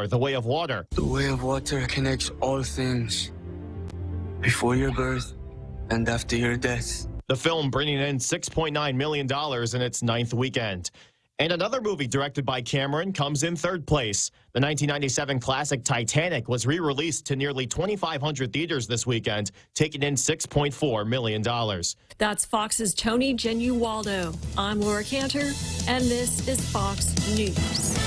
The Way of Water. The way of water connects all things. Before your birth and after your death. The film bringing in $6.9 million in its ninth weekend. And another movie directed by Cameron comes in third place. The 1997 classic Titanic was re-released to nearly 2,500 theaters this weekend, taking in $6.4 million. That's Fox's Tony Genualdo. I'm Laura Cantor, and this is Fox News.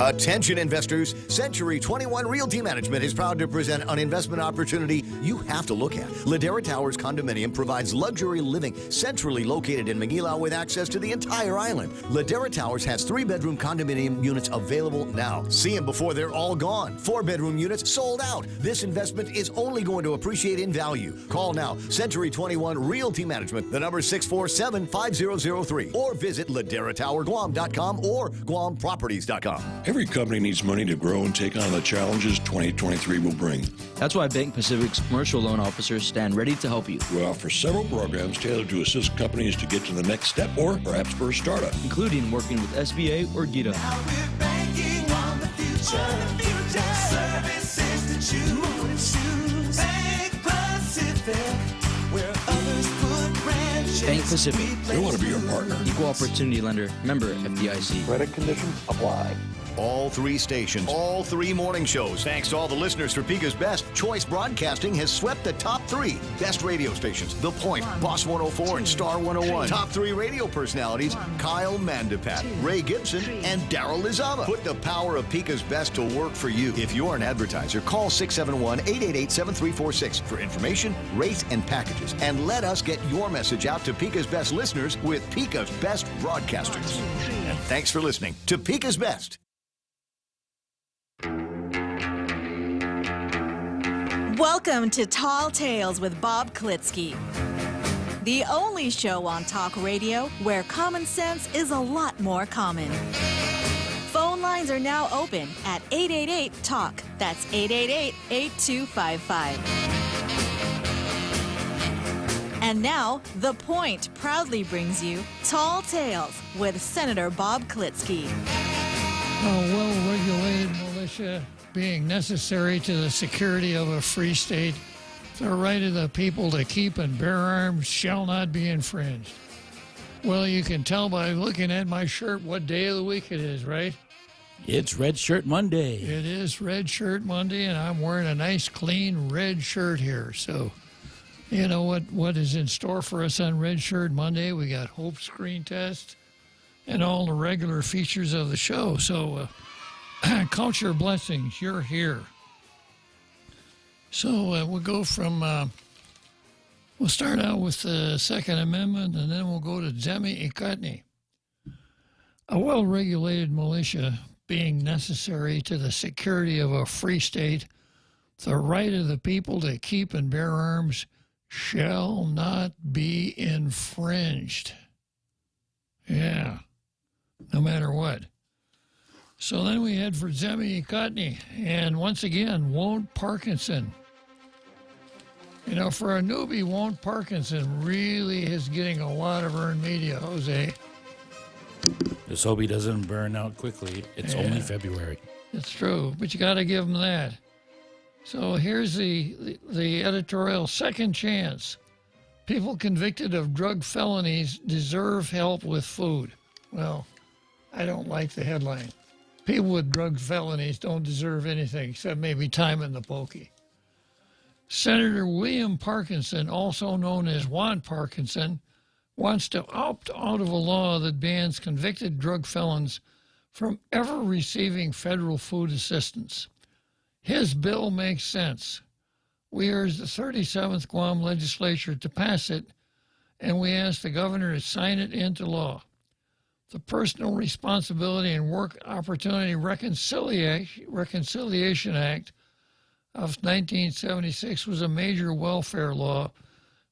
Attention investors, Century 21 Realty Management is proud to present an investment opportunity you have to look at. Ladera Towers Condominium provides luxury living centrally located in Manila with access to the entire island. Ladera Towers has 3-bedroom condominium units available now. See them before they're all gone. 4-bedroom units sold out. This investment is only going to appreciate in value. Call now, Century 21 Realty Management. The number is 647-5003 or visit laderatowerguam.com or guamproperties.com. Every company needs money to grow and take on the challenges 2023 will bring. That's why Bank Pacific's commercial loan officers stand ready to help you. We offer several programs tailored to assist companies to get to the next step or perhaps for a startup, including working with SBA or GITA. Now we're banking on the future. Services to choose. Bank Pacific, where others put branches. Bank Pacific. they want to be your partner. Equal opportunity lender. Member FDIC. Credit conditions apply. All 3 stations, all 3 morning shows. Thanks to all the listeners for Pica's Best, Choice Broadcasting has swept the top 3 best radio stations. The Point, Boss 104, and Star 101. Top 3 radio personalities, Kyle Mandapat, Ray Gibson, and Daryl Lizama. Put the power of Pica's Best to work for you. If you're an advertiser, call 671-888-7346 for information, rates, and packages. And let us get your message out to Pica's Best listeners with Pica's Best Broadcasters. And thanks for listening to Pica's Best. Welcome to Tall Tales with Bob Klitzkie, the only show on talk radio where common sense is a lot more common. Phone lines are now open at 888-TALK. That's 888-8255. And now, The Point proudly brings you Tall Tales with Senator Bob Klitzkie. A well-regulated militia being necessary to the security of a free state, the right of the people to keep and bear arms shall not be infringed. Well, you can tell by looking at my shirt what day of the week it is, right? It's Red Shirt Monday. It is Red Shirt Monday, and I'm wearing a nice, clean red shirt here. So, you know what is in store for us on Red Shirt Monday? We got Hope Screen Test and all the regular features of the show. So, count your blessings, you're here. So we'll go from, we'll start out with the Second Amendment, and then we'll go to Zemi Ikatni. A well-regulated militia being necessary to the security of a free state, the right of the people to keep and bear arms shall not be infringed. Yeah, no matter what. So then we head for Zemi Ikatni, and once again, Won't Parkinson. You know, for a newbie, Won't Parkinson really is getting a lot of earned media, Jose. Just hope he doesn't burn out quickly. It's only February. It's true, but you got to give him that. So here's the editorial: Second Chance. People convicted of drug felonies deserve help with food. Well, I don't like the headline. People with drug felonies don't deserve anything except maybe time in the pokey. Senator William Parkinson, also known as Juan Parkinson, wants to opt out of a law that bans convicted drug felons from ever receiving federal food assistance. His bill makes sense. We urge the 37th Guam legislature to pass it, and we ask the governor to sign it into law. The Personal Responsibility and Work Opportunity Reconciliation Act of 1976 was a major welfare law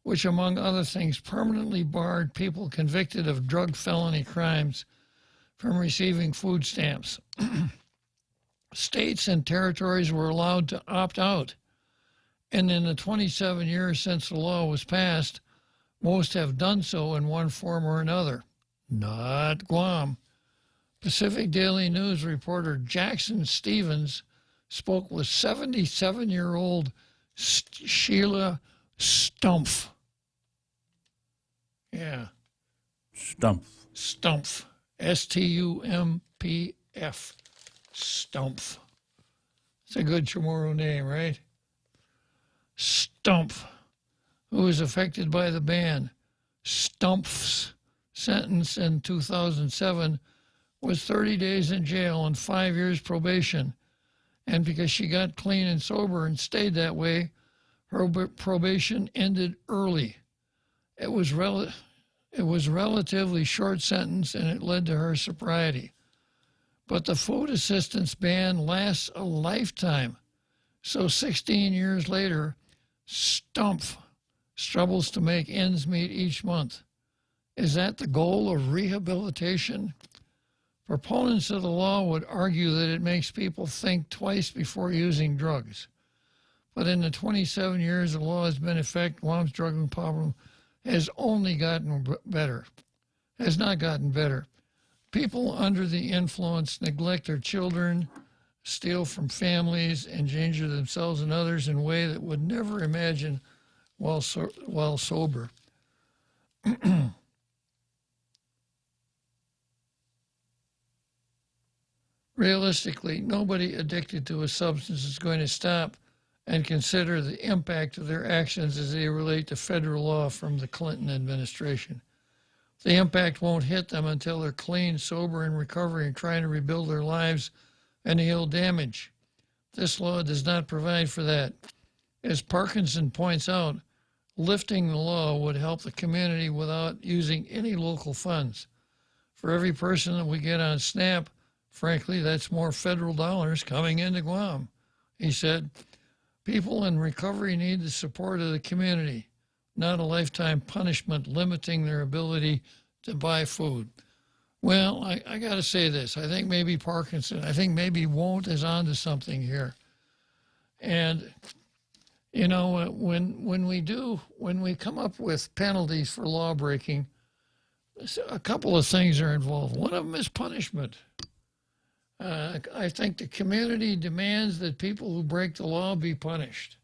which, among other things, permanently barred people convicted of drug felony crimes from receiving food stamps. States and territories were allowed to opt out, and in the 27 years since the law was passed, most have done so in one form or another. Not Guam. Pacific Daily News reporter Jackson Stevens spoke with 77-year-old Sheila Stumpf. Yeah. Stumpf. Stumpf. S-T-U-M-P-F. Stumpf. It's a good Chamorro name, right? Stumpf, who was affected by the ban. Stumpf's sentence in 2007 was 30 days in jail and 5 years probation. And because she got clean and sober and stayed that way, her probation ended early. It was a relatively short sentence, and it led to her sobriety. But the food assistance ban lasts a lifetime. So 16 years later, Stumpf struggles to make ends meet each month. Is that the goal of rehabilitation? Proponents of the law would argue that it makes people think twice before using drugs. But in the 27 years the law has been in effect, Guam's drug problem has only gotten better, has not gotten better. People under the influence neglect their children, steal from families, endanger themselves and others in a way that would never imagine while sober. Realistically, nobody addicted to a substance is going to stop and consider the impact of their actions as they relate to federal law from the Clinton administration. The impact won't hit them until they're clean, sober, in recovery and trying to rebuild their lives and heal damage. This law does not provide for that. As Parkinson points out, lifting the law would help the community without using any local funds. For every person that we get on SNAP, frankly, that's more federal dollars coming into Guam. He said, people in recovery need the support of the community, not a lifetime punishment limiting their ability to buy food. Well, I got to say this. I think maybe Parkinson, I think maybe Won't is onto something here. And, you know, when we come up with penalties for law breaking, a couple of things are involved. One of them is punishment. I think the community demands that people who break the law be punished.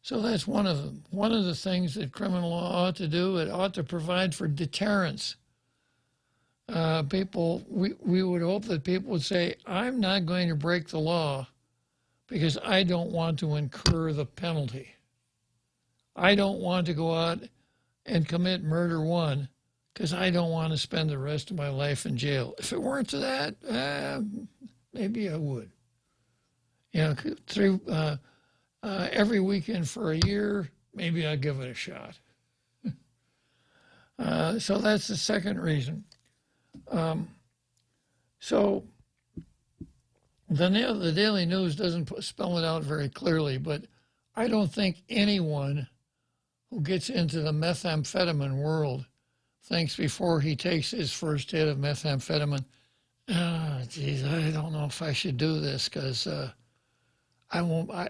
So that's one of them. One of the things that criminal law ought to do, it ought to provide for deterrence. We would hope that people would say, I'm not going to break the law because I don't want to incur the penalty. I don't want to go out and commit murder one because I don't want to spend the rest of my life in jail. If it weren't to that, maybe I would. You know, through every weekend for a year, maybe I'll give it a shot. So that's the second reason. So the Daily News doesn't spell it out very clearly, but I don't think anyone who gets into the methamphetamine world thinks before he takes his first hit of methamphetamine, geez, I don't know if I should do this because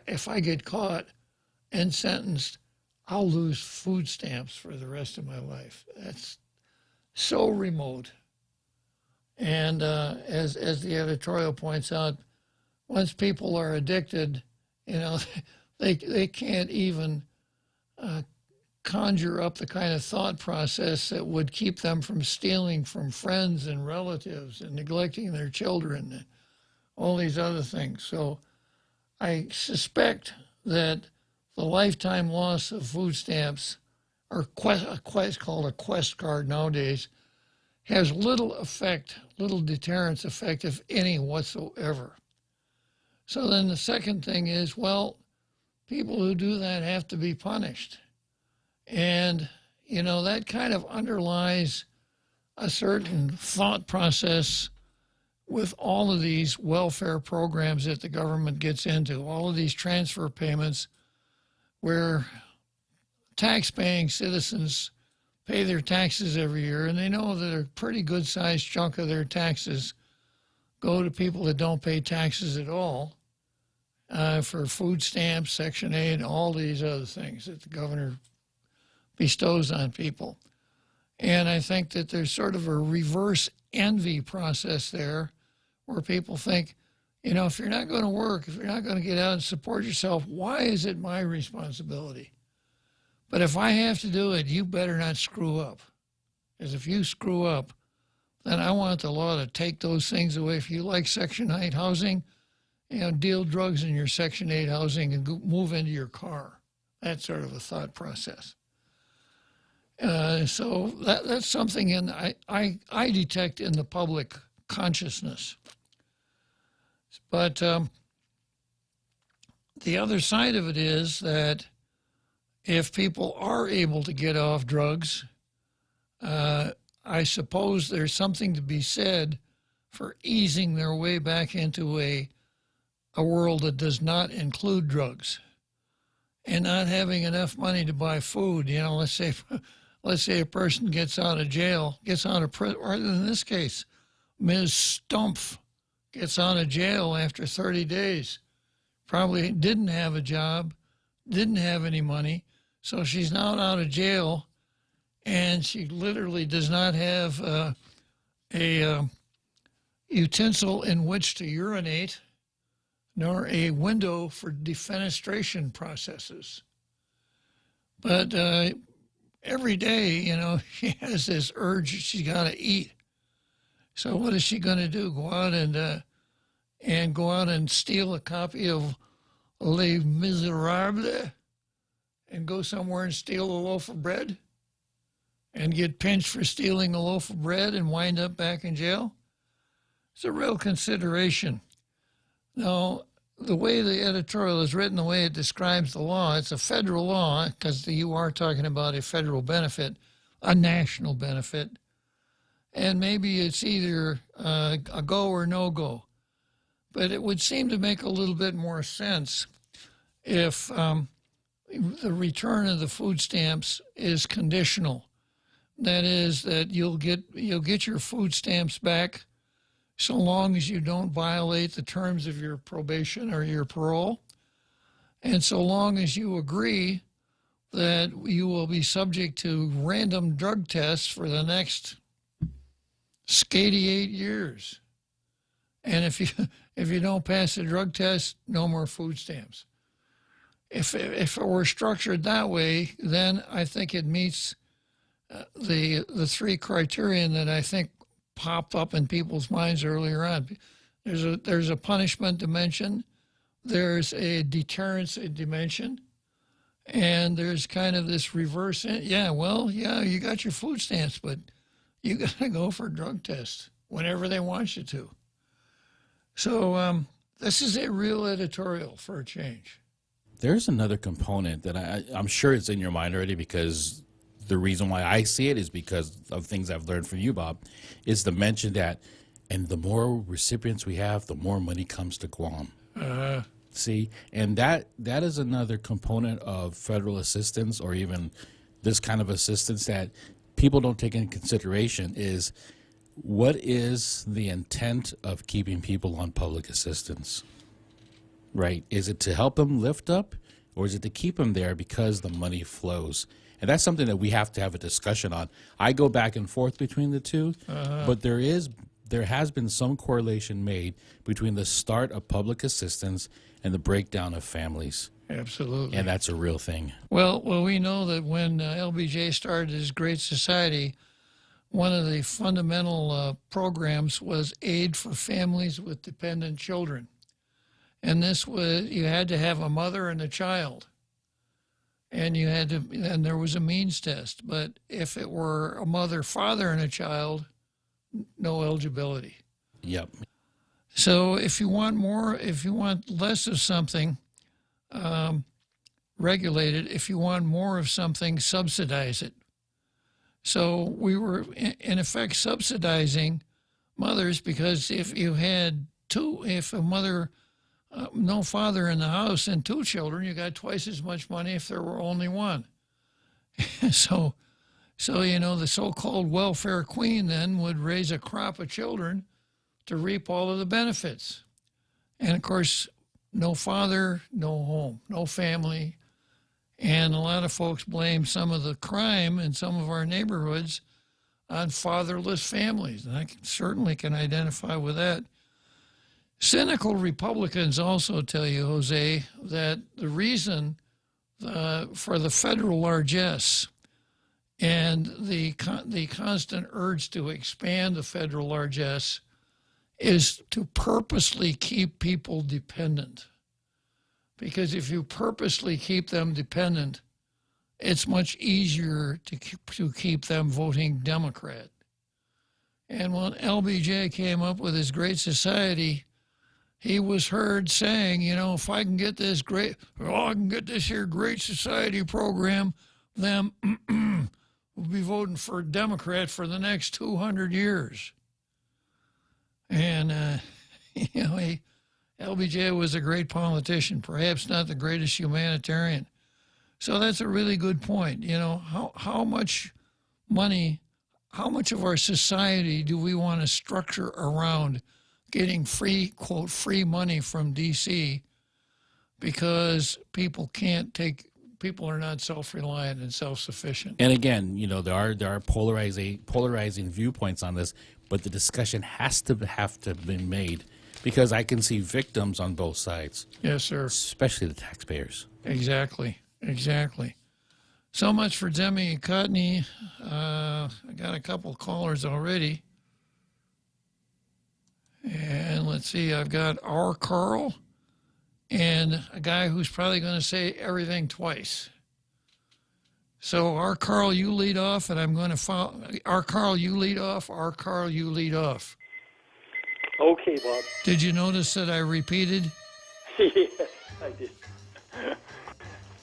if I get caught and sentenced, I'll lose food stamps for the rest of my life. That's so remote. And as the editorial points out, once people are addicted, you know, they can't even conjure up the kind of thought process that would keep them from stealing from friends and relatives and neglecting their children and all these other things. So I suspect that the lifetime loss of food stamps, or called a Quest card nowadays, has little deterrence effect, if any whatsoever. So then the second thing is, well, people who do that have to be punished. And, you know, that kind of underlies a certain thought process with all of these welfare programs that the government gets into, all of these transfer payments where tax-paying citizens pay their taxes every year, and they know that a pretty good-sized chunk of their taxes go to people that don't pay taxes at all for food stamps, Section 8, and all these other things that the governor bestows on people. And I think that there's sort of a reverse envy process there where people think, you know, if you're not going to work, if you're not going to get out and support yourself, why is it my responsibility? But if I have to do it, you better not screw up. Because if you screw up, then I want the law to take those things away. If you like Section 8 housing, you know, deal drugs in your Section 8 housing and move into your car. That's sort of a thought process. So that's something I detect in the public consciousness. But the other side of it is that if people are able to get off drugs, I suppose there's something to be said for easing their way back into a world that does not include drugs and not having enough money to buy food. You know, let's say a person gets out of jail, gets out of prison, or in this case, Ms. Stumpf gets out of jail after 30 days, probably didn't have a job, didn't have any money, so she's now out of jail, and she literally does not have a utensil in which to urinate, nor a window for defenestration processes. But every day, you know, she has this urge she's got to eat. So what is she going to do? Go out and steal a copy of Les Miserables and go somewhere and steal a loaf of bread and get pinched for stealing a loaf of bread and wind up back in jail? It's a real consideration. Now, the way the editorial is written, the way it describes the law, it's a federal law because you are talking about a federal benefit, a national benefit, and maybe it's either a go or no go. But it would seem to make a little bit more sense if the return of the food stamps is conditional. That is, that you'll get your food stamps back so long as you don't violate the terms of your probation or your parole, and so long as you agree that you will be subject to random drug tests for the next 88 years. And if you don't pass the drug test, no more food stamps. If it were structured that way, then I think it meets the three criterion that I think popped up in people's minds earlier on. There's a punishment dimension, there's a deterrence dimension, and there's kind of this reverse. You got your food stamps, but you got to go for a drug test whenever they want you to. So this is a real editorial for a change. There's another component that I'm sure it's in your mind already, because the reason why I see it is because of things I've learned from you, Bob, is the mention that, and the more recipients we have, the more money comes to Guam. See, and that is another component of federal assistance, or even this kind of assistance, that people don't take into consideration is, what is the intent of keeping people on public assistance? Right? Is it to help them lift up, or is it to keep them there because the money flows? And that's something that we have to have a discussion on. I go back and forth between the two, but there has been some correlation made between the start of public assistance and the breakdown of families. Absolutely. And that's a real thing. Well, we know that when LBJ started his Great Society, one of the fundamental programs was aid for families with dependent children. And this was, you had to have a mother and a child. And there was a means test. But if it were a mother, father, and a child, no eligibility. Yep. So if you want less of something, regulate it. If you want more of something, subsidize it. So we were, in effect, subsidizing mothers, because if you had if a mother, no father in the house and two children, you got twice as much money if there were only one. So the so-called welfare queen then would raise a crop of children to reap all of the benefits. And of course, no father, no home, no family. And a lot of folks blame some of the crime in some of our neighborhoods on fatherless families. And I certainly can identify with that. Cynical Republicans also tell you, Jose, that the reason for the federal largesse and the constant urge to expand the federal largesse is to purposely keep people dependent. Because if you purposely keep them dependent, it's much easier to keep them voting Democrat. And when LBJ came up with his Great Society, he was heard saying, you know, if I can get this here Great Society program, then we'll be voting for a Democrat for the next 200 years. And, you know, LBJ was a great politician, perhaps not the greatest humanitarian. So that's a really good point. You know, how much money, how much of our society do we want to structure around getting free, quote, free money from D.C. because people are not self-reliant and self-sufficient. And again, you know, there are polarizing viewpoints on this, but the discussion has to be made because I can see victims on both sides. Yes, sir. Especially the taxpayers. Exactly. So much for Demi Cotney. I got a couple callers already. And let's see, I've got our Carl and a guy who's probably going to say everything twice. So our Carl, you lead off, and I'm going to follow. Our Carl, you lead off. Our Carl, you lead off. Okay, Bob. Did you notice that I repeated? Yes, I did.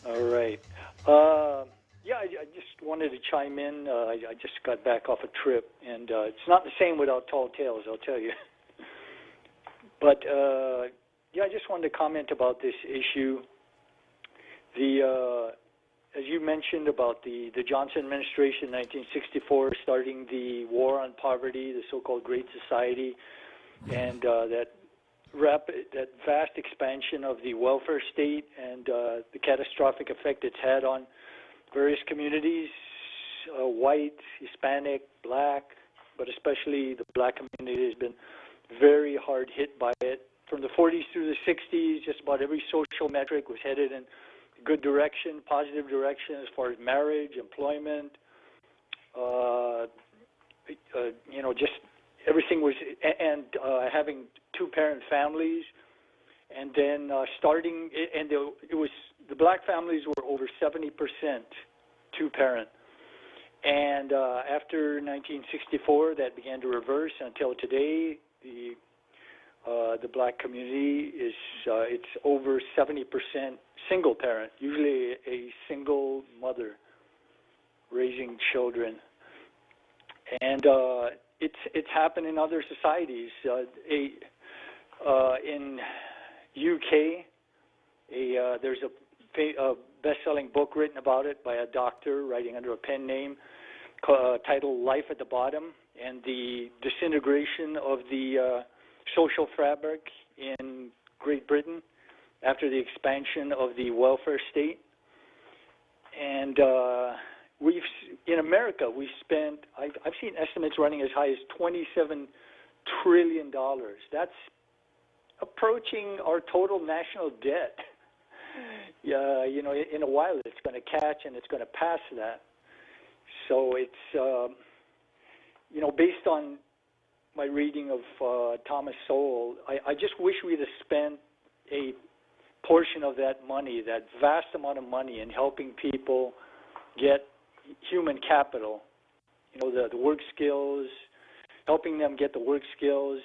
All right. Yeah, I just wanted to chime in. I just got back off a trip, and it's not the same without Tall Tales, I'll tell you. But, yeah, I just wanted to comment about this issue. As you mentioned about the Johnson administration, 1964, starting the war on poverty, the so-called Great Society, and that vast expansion of the welfare state and the catastrophic effect it's had on various communities, white, Hispanic, black, but especially the black community has been very hard hit by it. From the 40s through the 60s, just about every social metric was headed in a good direction, positive direction as far as marriage, employment, you know, just everything was, and having two-parent families, and then starting, and it was, the black families were over 70% two-parent. And after 1964, that began to reverse until today. The black community is it's over 70% single parent, usually a single mother raising children, and it's happened in other societies. In UK, there's a best-selling book written about it by a doctor writing under a pen name titled "Life at the Bottom," and the disintegration of the social fabric in Great Britain after the expansion of the welfare state. And in America, we spent, I've seen estimates running as high as $27 trillion. That's approaching our total national debt. Yeah, you know, in a while it's going to catch and it's going to pass that. So it's, you know, based on my reading of Thomas Sowell, I just wish we'd have spent a portion of that money, that vast amount of money, in helping people get human capital, you know, the work skills, helping them get the work skills,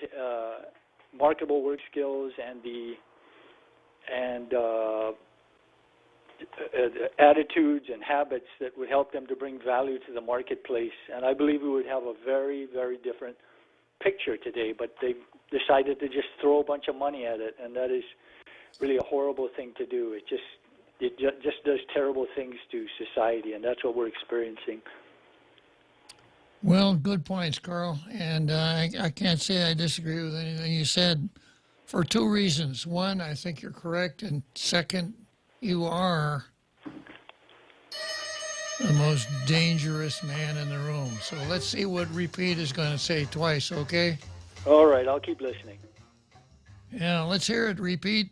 marketable work skills, and the attitudes and habits that would help them to bring value to the marketplace. And I believe we would have a very, very different picture today, but they've decided to just throw a bunch of money at it, and that is really a horrible thing to do. It just does terrible things to society, and that's what we're experiencing. Well, good points, Carl, and I can't say I disagree with anything you said for two reasons. One, I think you're correct, and second, you are the most dangerous man in the room. So let's see what Repeat is going to say twice, okay? All right, I'll keep listening. Yeah, let's hear it, Repeat.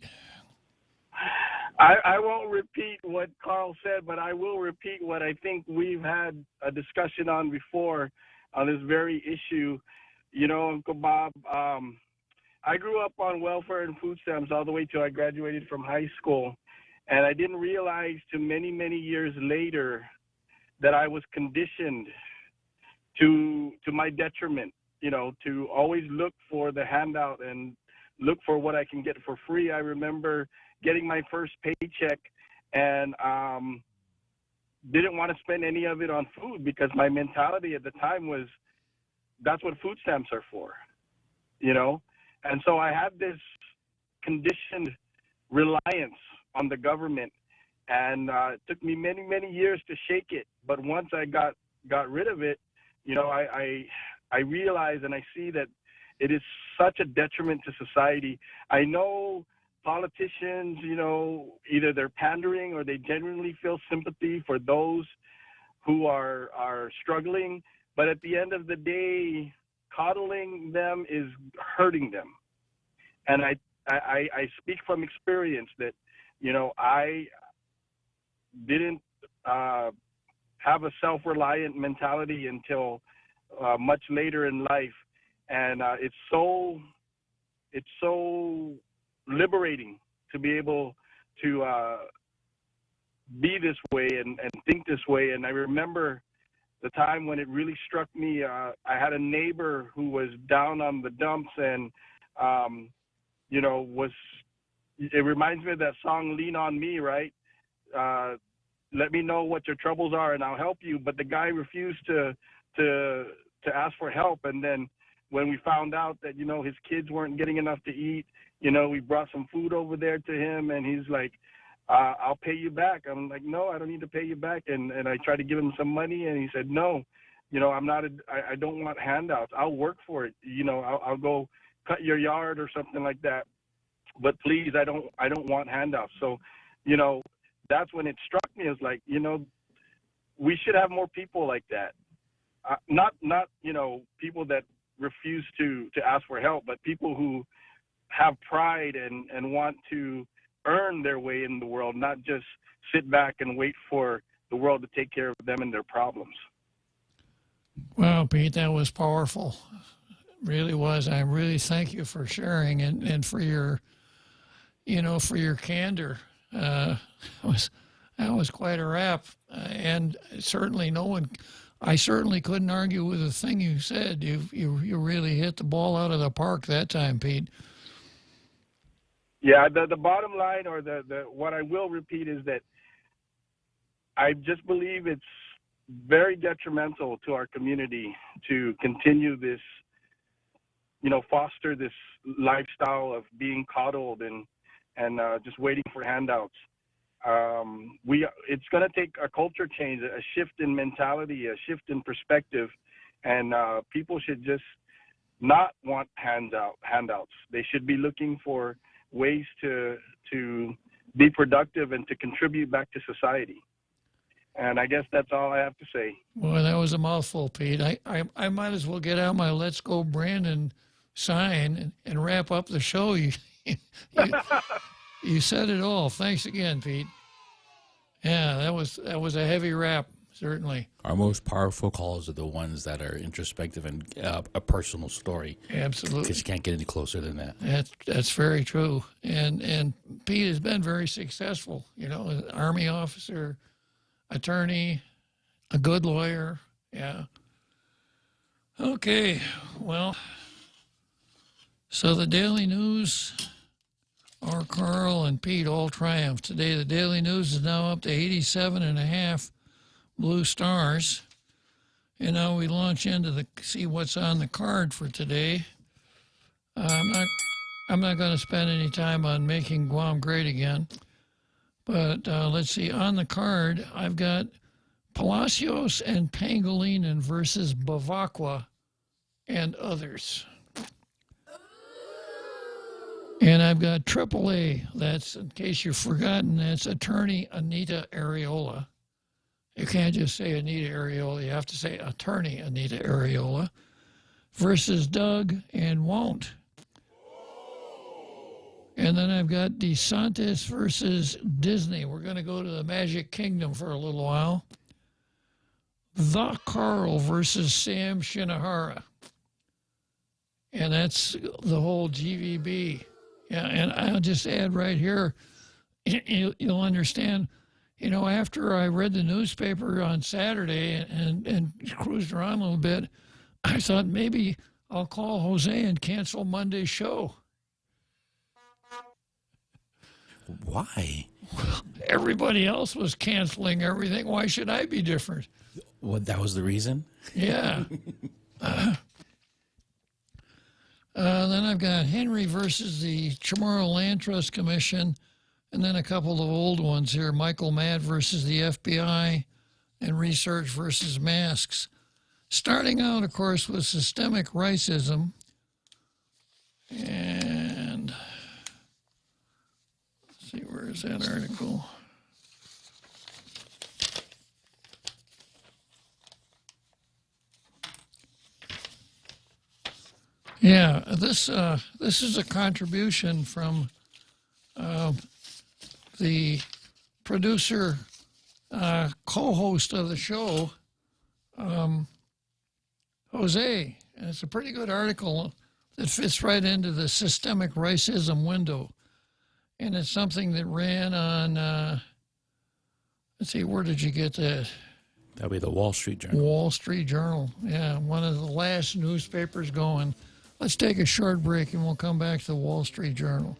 I won't repeat what Carl said, but I will repeat what I think we've had a discussion on before on this very issue. You know, Uncle Bob, I grew up on welfare and food stamps all the way till I graduated from high school. And I didn't realize till many, many years later that I was conditioned to my detriment, you know, to always look for the handout and look for what I can get for free. I remember getting my first paycheck and didn't want to spend any of it on food because my mentality at the time was that's what food stamps are for, you know? And so I had this conditioned reliance on the government, and it took me many, many years to shake it. But once I got rid of it, you know, I realized and I see that it is such a detriment to society. I know politicians, you know, either they're pandering or they genuinely feel sympathy for those who are struggling. But at the end of the day, coddling them is hurting them. And I speak from experience that, you know, I didn't have a self-reliant mentality until much later in life. And it's so liberating to be able to be this way and think this way. And I remember the time when it really struck me. I had a neighbor who was down on the dumps and, you know, it reminds me of that song, Lean on Me, right? Let me know what your troubles are and I'll help you. But the guy refused to ask for help. And then when we found out that, you know, his kids weren't getting enough to eat, you know, we brought some food over there to him and he's like, I'll pay you back. I'm like, no, I don't need to pay you back. And I tried to give him some money and he said, no, you know, I don't want handouts. I'll work for it. You know, I'll go cut your yard or something like that. But please, I don't want handouts. So, you know, that's when it struck me as like, you know, we should have more people like that. Not, you know, people that refuse to ask for help, but people who have pride and want to earn their way in the world, not just sit back and wait for the world to take care of them and their problems. Wow, Pete, that was powerful. It really was. I really thank you for sharing and for your, you know, for your candor. That was quite a rap. And certainly I certainly couldn't argue with the thing you said. You really hit the ball out of the park that time, Pete. Yeah, the bottom line, or the what I will repeat, is that I just believe it's very detrimental to our community to continue this, you know, foster this lifestyle of being coddled and just waiting for handouts. It's going to take a culture change, a shift in mentality, a shift in perspective, and people should just not want handouts. They should be looking for ways to be productive and to contribute back to society. And I guess that's all I have to say. Well, that was a mouthful, Pete. I might as well get out my Let's Go Brandon sign and wrap up the show. You said it all. Thanks again, Pete. Yeah, that was a heavy rap, certainly. Our most powerful calls are the ones that are introspective and a personal story. Absolutely. Because you can't get any closer than that. That's very true. And Pete has been very successful. You know, an Army officer, attorney, a good lawyer. Yeah. Okay. Well, so the Daily News, our Carl and Pete all triumphed today. The Daily News is now up to 87.5 blue stars. And now we launch into see what's on the card for today. I'm not going to spend any time on making Guam great again. But let's see. On the card, I've got Palacios and Pangolinan versus Bavacqua and others. And I've got AAA. That's, in case you've forgotten, that's attorney Anita Areola. You can't just say Anita Areola. You have to say attorney Anita Areola versus Doug and Won't. And then I've got DeSantis versus Disney. We're going to go to the Magic Kingdom for a little while. The Carl versus Sam Shinohara. And that's the whole GVB. Yeah, and I'll just add right here, you'll understand, you know, after I read the newspaper on Saturday and cruised around a little bit, I thought maybe I'll call Jose and cancel Monday's show. Why? Well, everybody else was canceling everything. Why should I be different? What, that was the reason? Yeah. Then I've got Henry versus the Chamorro Land Trust Commission, and then a couple of old ones here. Michael Madd versus the FBI, and research versus masks. Starting out, of course, with systemic racism. And let's see, where is that article? Yeah, this is a contribution from the producer, co-host of the show, Jose. And it's a pretty good article that fits right into the systemic racism window. And it's something that ran on, let's see, where did you get that? That'll be the Wall Street Journal. Wall Street Journal, yeah, one of the last newspapers going. Let's take a short break and we'll come back to the Wall Street Journal.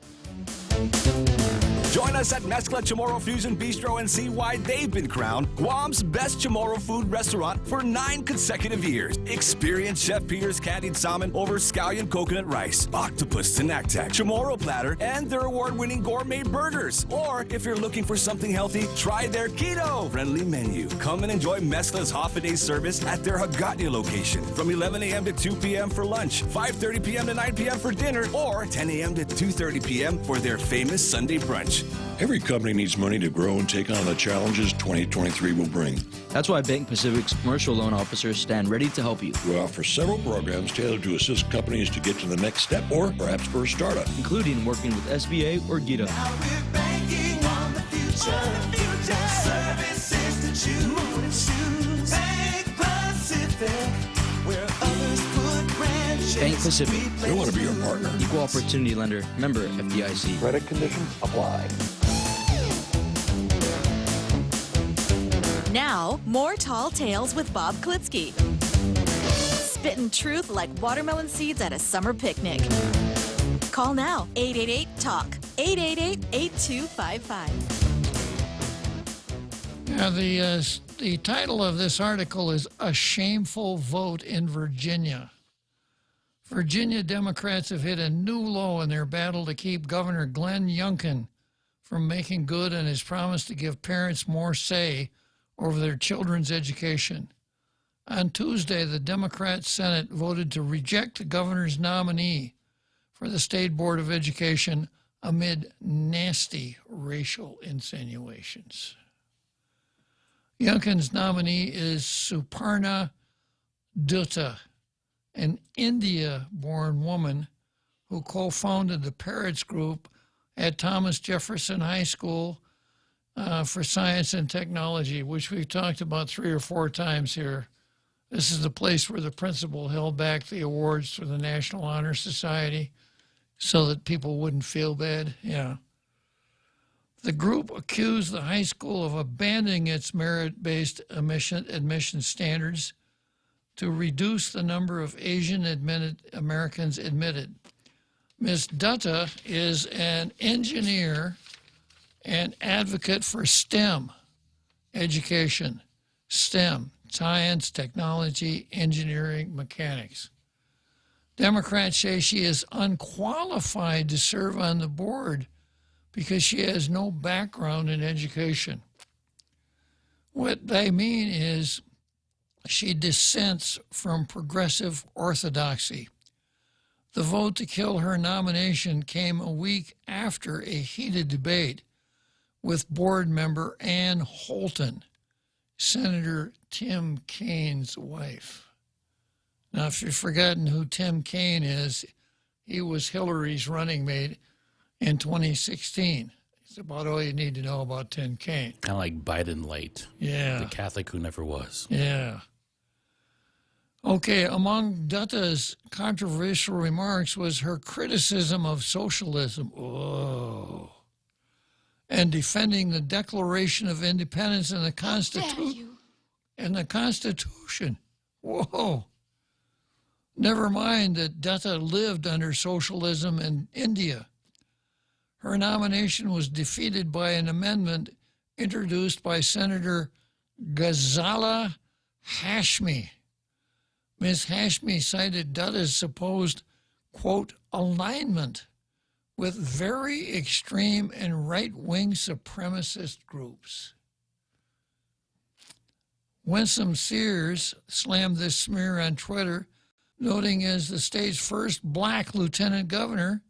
Join us at Mezcla Chamorro Fusion Bistro and see why they've been crowned Guam's best Chamorro food restaurant for 9 consecutive years. Experience Chef Peter's candied salmon over scallion coconut rice, octopus tinactac, Chamorro platter, and their award-winning gourmet burgers. Or if you're looking for something healthy, try their keto-friendly menu. Come and enjoy Mezcla's half-a-day service at their Hagåtña location from 11 a.m. to 2 p.m. for lunch, 5:30 p.m. to 9 p.m. for dinner, or 10 a.m. to 2:30 p.m. for their famous Sunday brunch. Every company needs money to grow and take on the challenges 2023 will bring. That's why Bank Pacific's commercial loan officers stand ready to help you. We offer several programs tailored to assist companies to get to the next step or perhaps for a startup, including working with SBA or GITA. Now we're banking on the future. Services to choose. Bank Pacific, where others put branches. Bank Pacific. they want to be your partner. Equal opportunity lender. Member FDIC. Credit conditions apply. Now, more Tall Tales with Bob Klitzkie. Spitting truth like watermelon seeds at a summer picnic. Call now, 888-TALK, 888-8255. Now, the title of this article is A Shameful Vote in Virginia. Virginia Democrats have hit a new low in their battle to keep Governor Glenn Youngkin from making good on his promise to give parents more say over their children's education. On Tuesday, the Democrat Senate voted to reject the governor's nominee for the State Board of Education amid nasty racial insinuations. Youngkin's nominee is Suparna Dutta, an India-born woman who co-founded the Parrots Group at Thomas Jefferson High School for Science and Technology, which we've talked about 3 or 4 times here. This is the place where the principal held back the awards for the National Honor Society so that people wouldn't feel bad. Yeah. The group accused the high school of abandoning its merit-based admission standards to reduce the number of Asian Americans admitted. Ms. Dutta is an engineer and advocate for STEM education. STEM, science, technology, engineering, mechanics. Democrats say she is unqualified to serve on the board because she has no background in education. What they mean is she dissents from progressive orthodoxy. The vote to kill her nomination came a week after a heated debate with board member Ann Holton, Senator Tim Kaine's wife. Now, if you've forgotten who Tim Kaine is, he was Hillary's running mate in 2016. It's about all you need to know about Tim Kaine. Kind of like Biden light. Yeah. The Catholic who never was. Yeah. Okay, among Dutta's controversial remarks was her criticism of socialism. Oh. And defending the Declaration of Independence and the Constitution. And the Constitution. Whoa. Never mind that Dutta lived under socialism in India. Her nomination was defeated by an amendment introduced by Senator Ghazala Hashmi. Ms. Hashmi cited Dutta's supposed, quote, alignment with very extreme and right-wing supremacist groups. Winsome Sears slammed this smear on Twitter, noting as the state's first black lieutenant governor,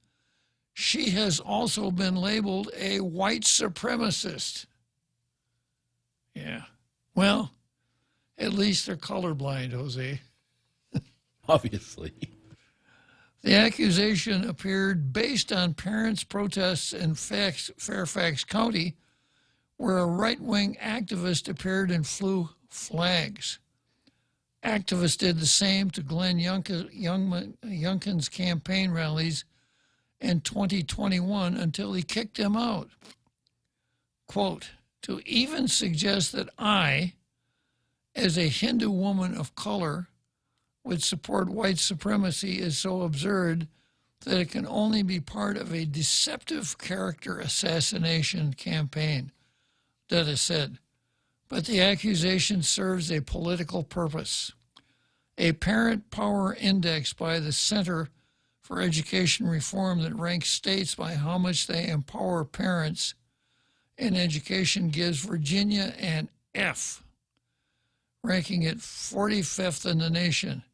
she has also been labeled a white supremacist. Yeah. Well, at least they're colorblind, Jose. Obviously. The accusation appeared based on parents' protests in Fairfax County, where a right-wing activist appeared and flew flags. Activists did the same to Glenn Youngkin's campaign rallies in 2021 until he kicked him out. Quote, to even suggest that I, as a Hindu woman of color, would support white supremacy is so absurd that it can only be part of a deceptive character assassination campaign, Dutta said. But the accusation serves a political purpose. A parent power index by the Center for Education Reform that ranks states by how much they empower parents in education gives Virginia an F, ranking it 45th in the nation.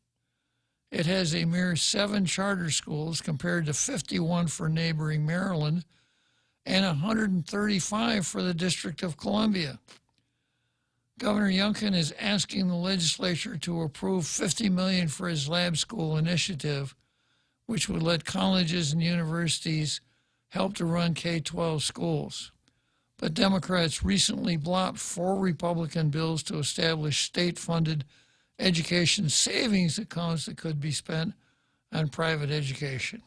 It has a mere 7 charter schools compared to 51 for neighboring Maryland and 135 for the District of Columbia. Governor Youngkin is asking the legislature to approve $50 million for his lab school initiative, which would let colleges and universities help to run K-12 schools. But Democrats recently blocked 4 Republican bills to establish state-funded education savings accounts that could be spent on private education.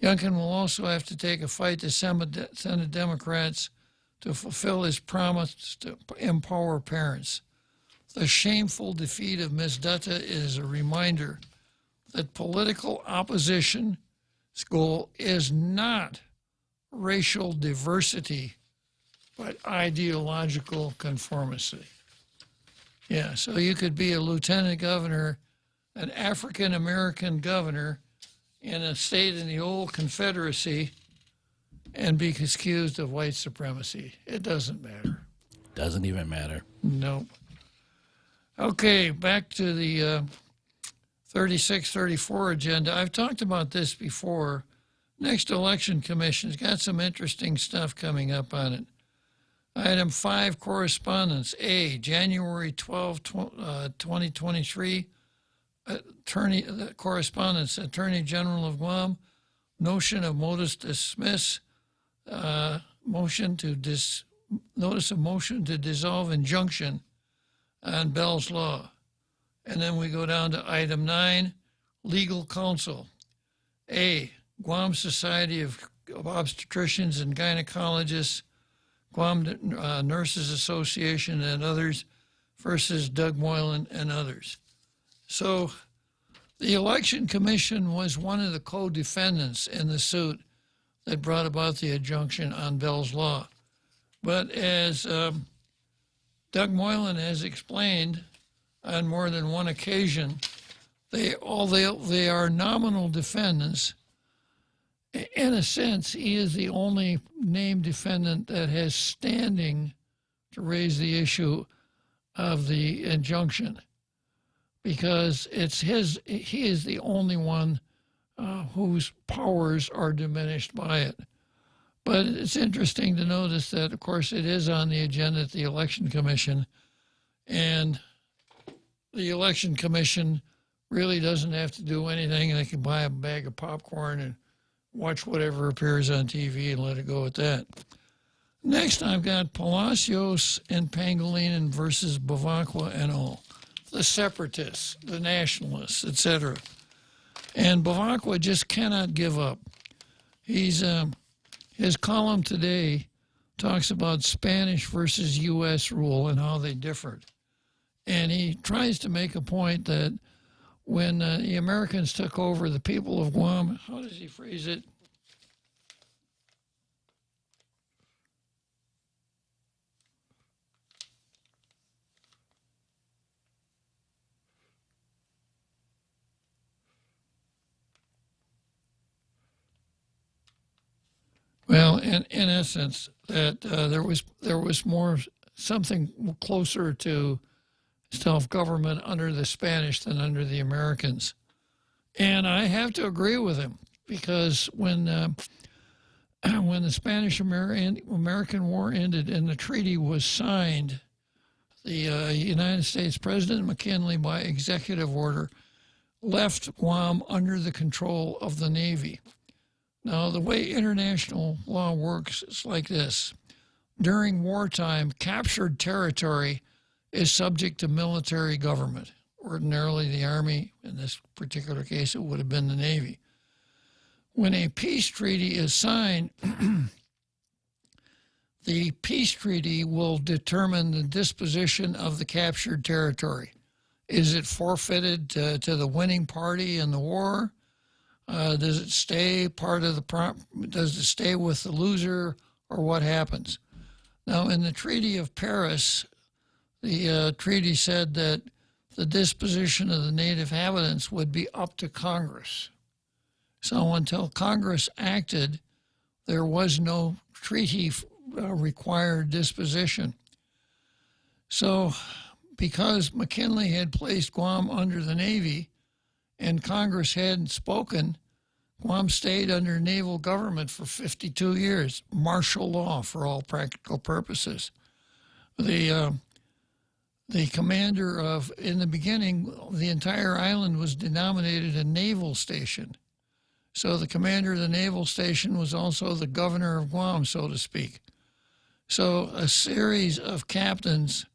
Youngkin will also have to take a fight to Senate Democrats to fulfill his promise to empower parents. The shameful defeat of Ms. Dutta is a reminder that political opposition school is not racial diversity, but ideological conformity. Yeah, so you could be a lieutenant governor, an African-American governor in a state in the old Confederacy and be accused of white supremacy. It doesn't matter. Doesn't even matter. Nope. Okay, back to the 36-34 agenda. I've talked about this before. Next election commission's got some interesting stuff coming up on it. Item 5, correspondence. A, January 12, 2023, correspondence, Attorney General of Guam, notice of motion to dissolve injunction on Bell's Law. And then we go down to item 9, legal counsel. A, Guam Society of Obstetricians and Gynecologists, Guam Nurses Association and others versus Doug Moylan and others. So the Election Commission was one of the co-defendants in the suit that brought about the injunction on Bell's Law. But as Doug Moylan has explained on more than one occasion, they are nominal defendants. In a sense, he is the only named defendant that has standing to raise the issue of the injunction, because he is the only one whose powers are diminished by it. But it's interesting to notice that, of course, it is on the agenda at the Election Commission, And the election commission really doesn't have to do anything. They can buy a bag of popcorn and watch whatever appears on TV and let it go at that. Next, I've got Palacios and Pangilinan versus Bavacqua and all. The separatists, the nationalists, etc. And Bavacqua just cannot give up. His column today talks about Spanish versus U.S. rule and how they differed. And he tries to make a point that when the Americans took over, the people of Guam, how does he phrase it? Well, in essence, that there was more something closer to self-government under the Spanish than under the Americans, and I have to agree with him because when the Spanish-American War ended and the treaty was signed, the United States President McKinley, by executive order, left Guam under the control of the Navy. Now, the way international law works is like this. During wartime, captured territory is subject to military government, ordinarily the Army. In this particular case, it would have been the Navy. When a peace treaty is signed, the peace treaty will determine the disposition of the captured territory. Is it forfeited to the winning party in the war? Does it stay does it stay with the loser, or what happens? Now, in the Treaty of Paris, the treaty said that the disposition of the native inhabitants would be up to Congress. So until Congress acted, there was no treaty required disposition. So because McKinley had placed Guam under the Navy, and Congress hadn't spoken, Guam stayed under naval government for 52 years, martial law for all practical purposes. The commander of, in the beginning, the entire island was denominated a naval station. So the commander of the naval station was also the governor of Guam, so to speak. So a series of captains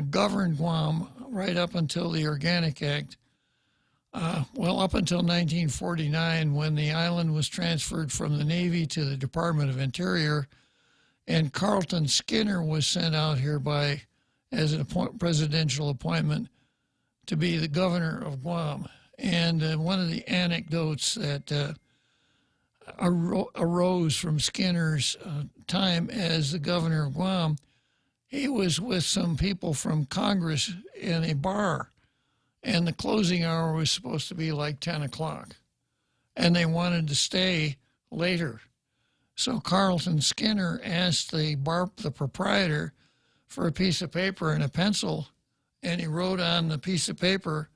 governed Guam right up until the Organic Act. Up until 1949, when the island was transferred from the Navy to the Department of Interior, and Carlton Skinner was sent out here as a presidential appointment to be the governor of Guam. And one of the anecdotes that arose from Skinner's time as the governor of Guam, he was with some people from Congress in a bar. And the closing hour was supposed to be like 10 o'clock. And they wanted to stay later. So Carlton Skinner asked the proprietor for a piece of paper and a pencil, and he wrote on the piece of paper,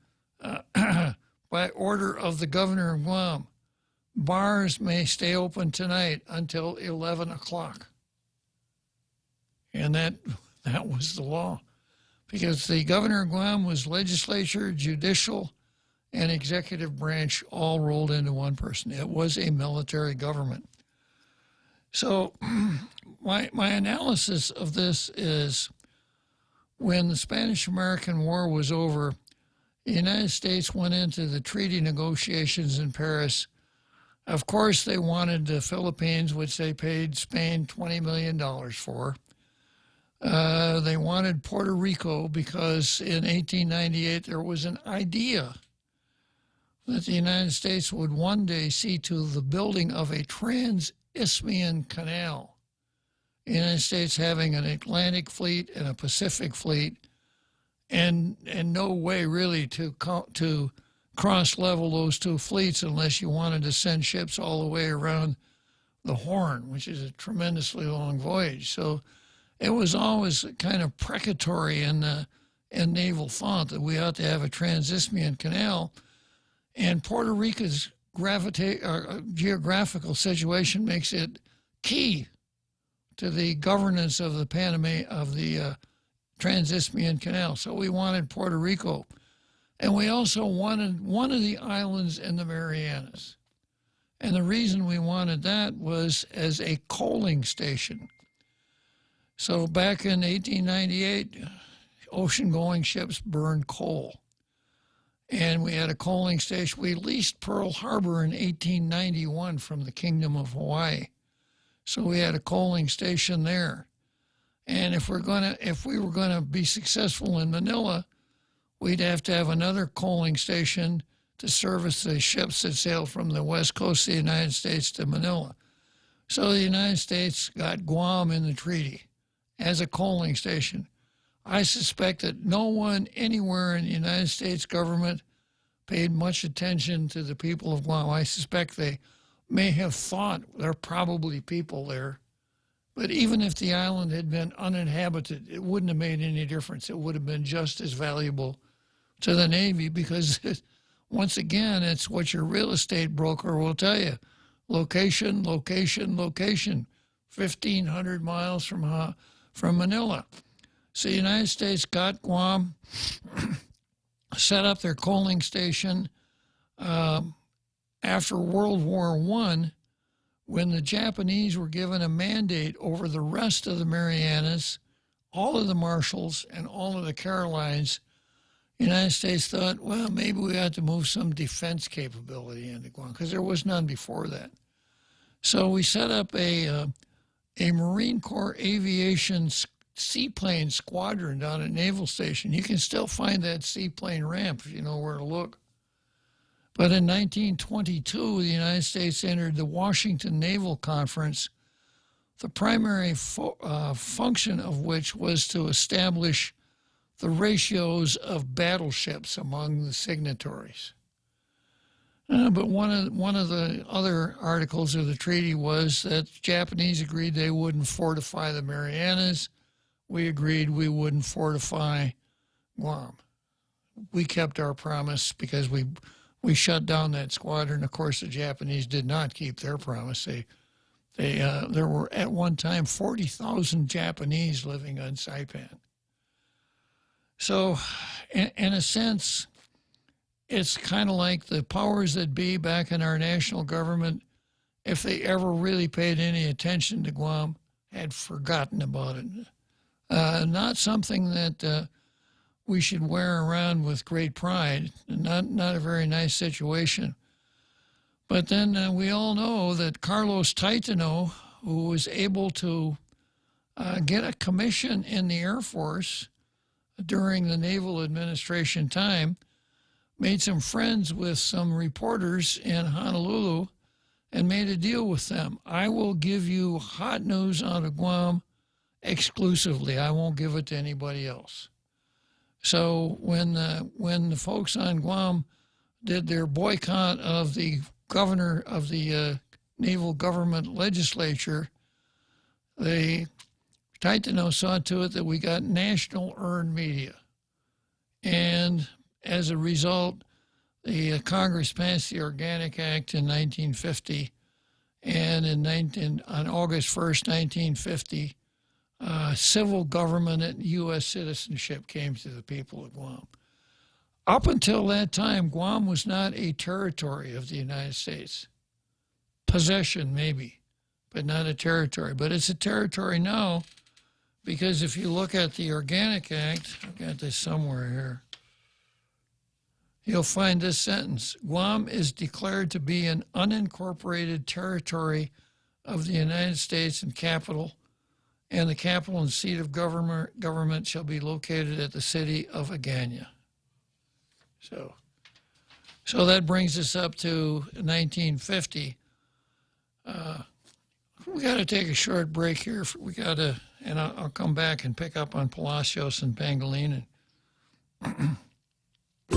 by order of the governor of Guam, bars may stay open tonight until 11 o'clock. And that was the law. Because the governor of Guam was legislature, judicial, and executive branch all rolled into one person. It was a military government. So my analysis of this is when the Spanish-American War was over, the United States went into the treaty negotiations in Paris. Of course, they wanted the Philippines, which they paid Spain $20 million for. They wanted Puerto Rico because in 1898 there was an idea that the United States would one day see to the building of a trans-Isthmian canal. The United States having an Atlantic fleet and a Pacific fleet, and no way really to cross-level those two fleets unless you wanted to send ships all the way around the Horn, which is a tremendously long voyage. So it was always kind of precatory in naval thought that we ought to have a trans-Isthmian canal, and Puerto Rico's geographical situation makes it key to the governance of the Trans-Isthmian Canal. So we wanted Puerto Rico. And we also wanted one of the islands in the Marianas. And the reason we wanted that was as a coaling station. So back in 1898, ocean-going ships burned coal. And we had a coaling station. We leased Pearl Harbor in 1891 from the Kingdom of Hawaii. So we had a coaling station there. And if we were gonna be successful in Manila, we'd have to have another coaling station to service the ships that sailed from the west coast of the United States to Manila. So the United States got Guam in the treaty as a coaling station. I suspect that no one anywhere in the United States government paid much attention to the people of Guam. I suspect they may have thought there are probably people there. But even if the island had been uninhabited, it wouldn't have made any difference. It would have been just as valuable to the Navy because, once again, it's what your real estate broker will tell you. Location, location, location. 1,500 miles from Manila. So the United States got Guam, set up their coaling station. After World War I, when the Japanese were given a mandate over the rest of the Marianas, all of the Marshalls, and all of the Carolines, the United States thought, well, maybe we ought to move some defense capability into Guam, because there was none before that. So we set up a Marine Corps aviation seaplane squadron down at Naval Station. You can still find that seaplane ramp if you know where to look. But in 1922, the United States entered the Washington Naval Conference, the primary function of which was to establish the ratios of battleships among the signatories. But one of the other articles of the treaty was that the Japanese agreed they wouldn't fortify the Marianas. We agreed we wouldn't fortify Guam. We kept our promise because we shut down that squadron. Of course, the Japanese did not keep their promise. There were at one time 40,000 Japanese living on Saipan. So, in a sense, it's kind of like the powers that be back in our national government, if they ever really paid any attention to Guam, had forgotten about it. Not something that we should wear around with great pride. Not a very nice situation. But then we all know that Carlos Taitano, who was able to get a commission in the Air Force during the Naval Administration time, made some friends with some reporters in Honolulu and made a deal with them. I will give you hot news out of Guam exclusively. I won't give it to anybody else. So when the folks on Guam did their boycott of the governor of the Naval Government Legislature, Taitano saw to it that we got national earned media. And as a result, the Congress passed the Organic Act in 1950, and on August 1st, 1950, civil government and U.S. citizenship came to the people of Guam. Up until that time, Guam was not a territory of the United States. Possession, maybe, but not a territory. But it's a territory now because if you look at the Organic Act, I've got this somewhere here, you'll find this sentence: Guam is declared to be an unincorporated territory of the United States and the capital and seat of government shall be located at the city of Agana. So that brings us up to 1950. We got to take a short break here. And I'll come back and pick up on Palacios and Pangolin.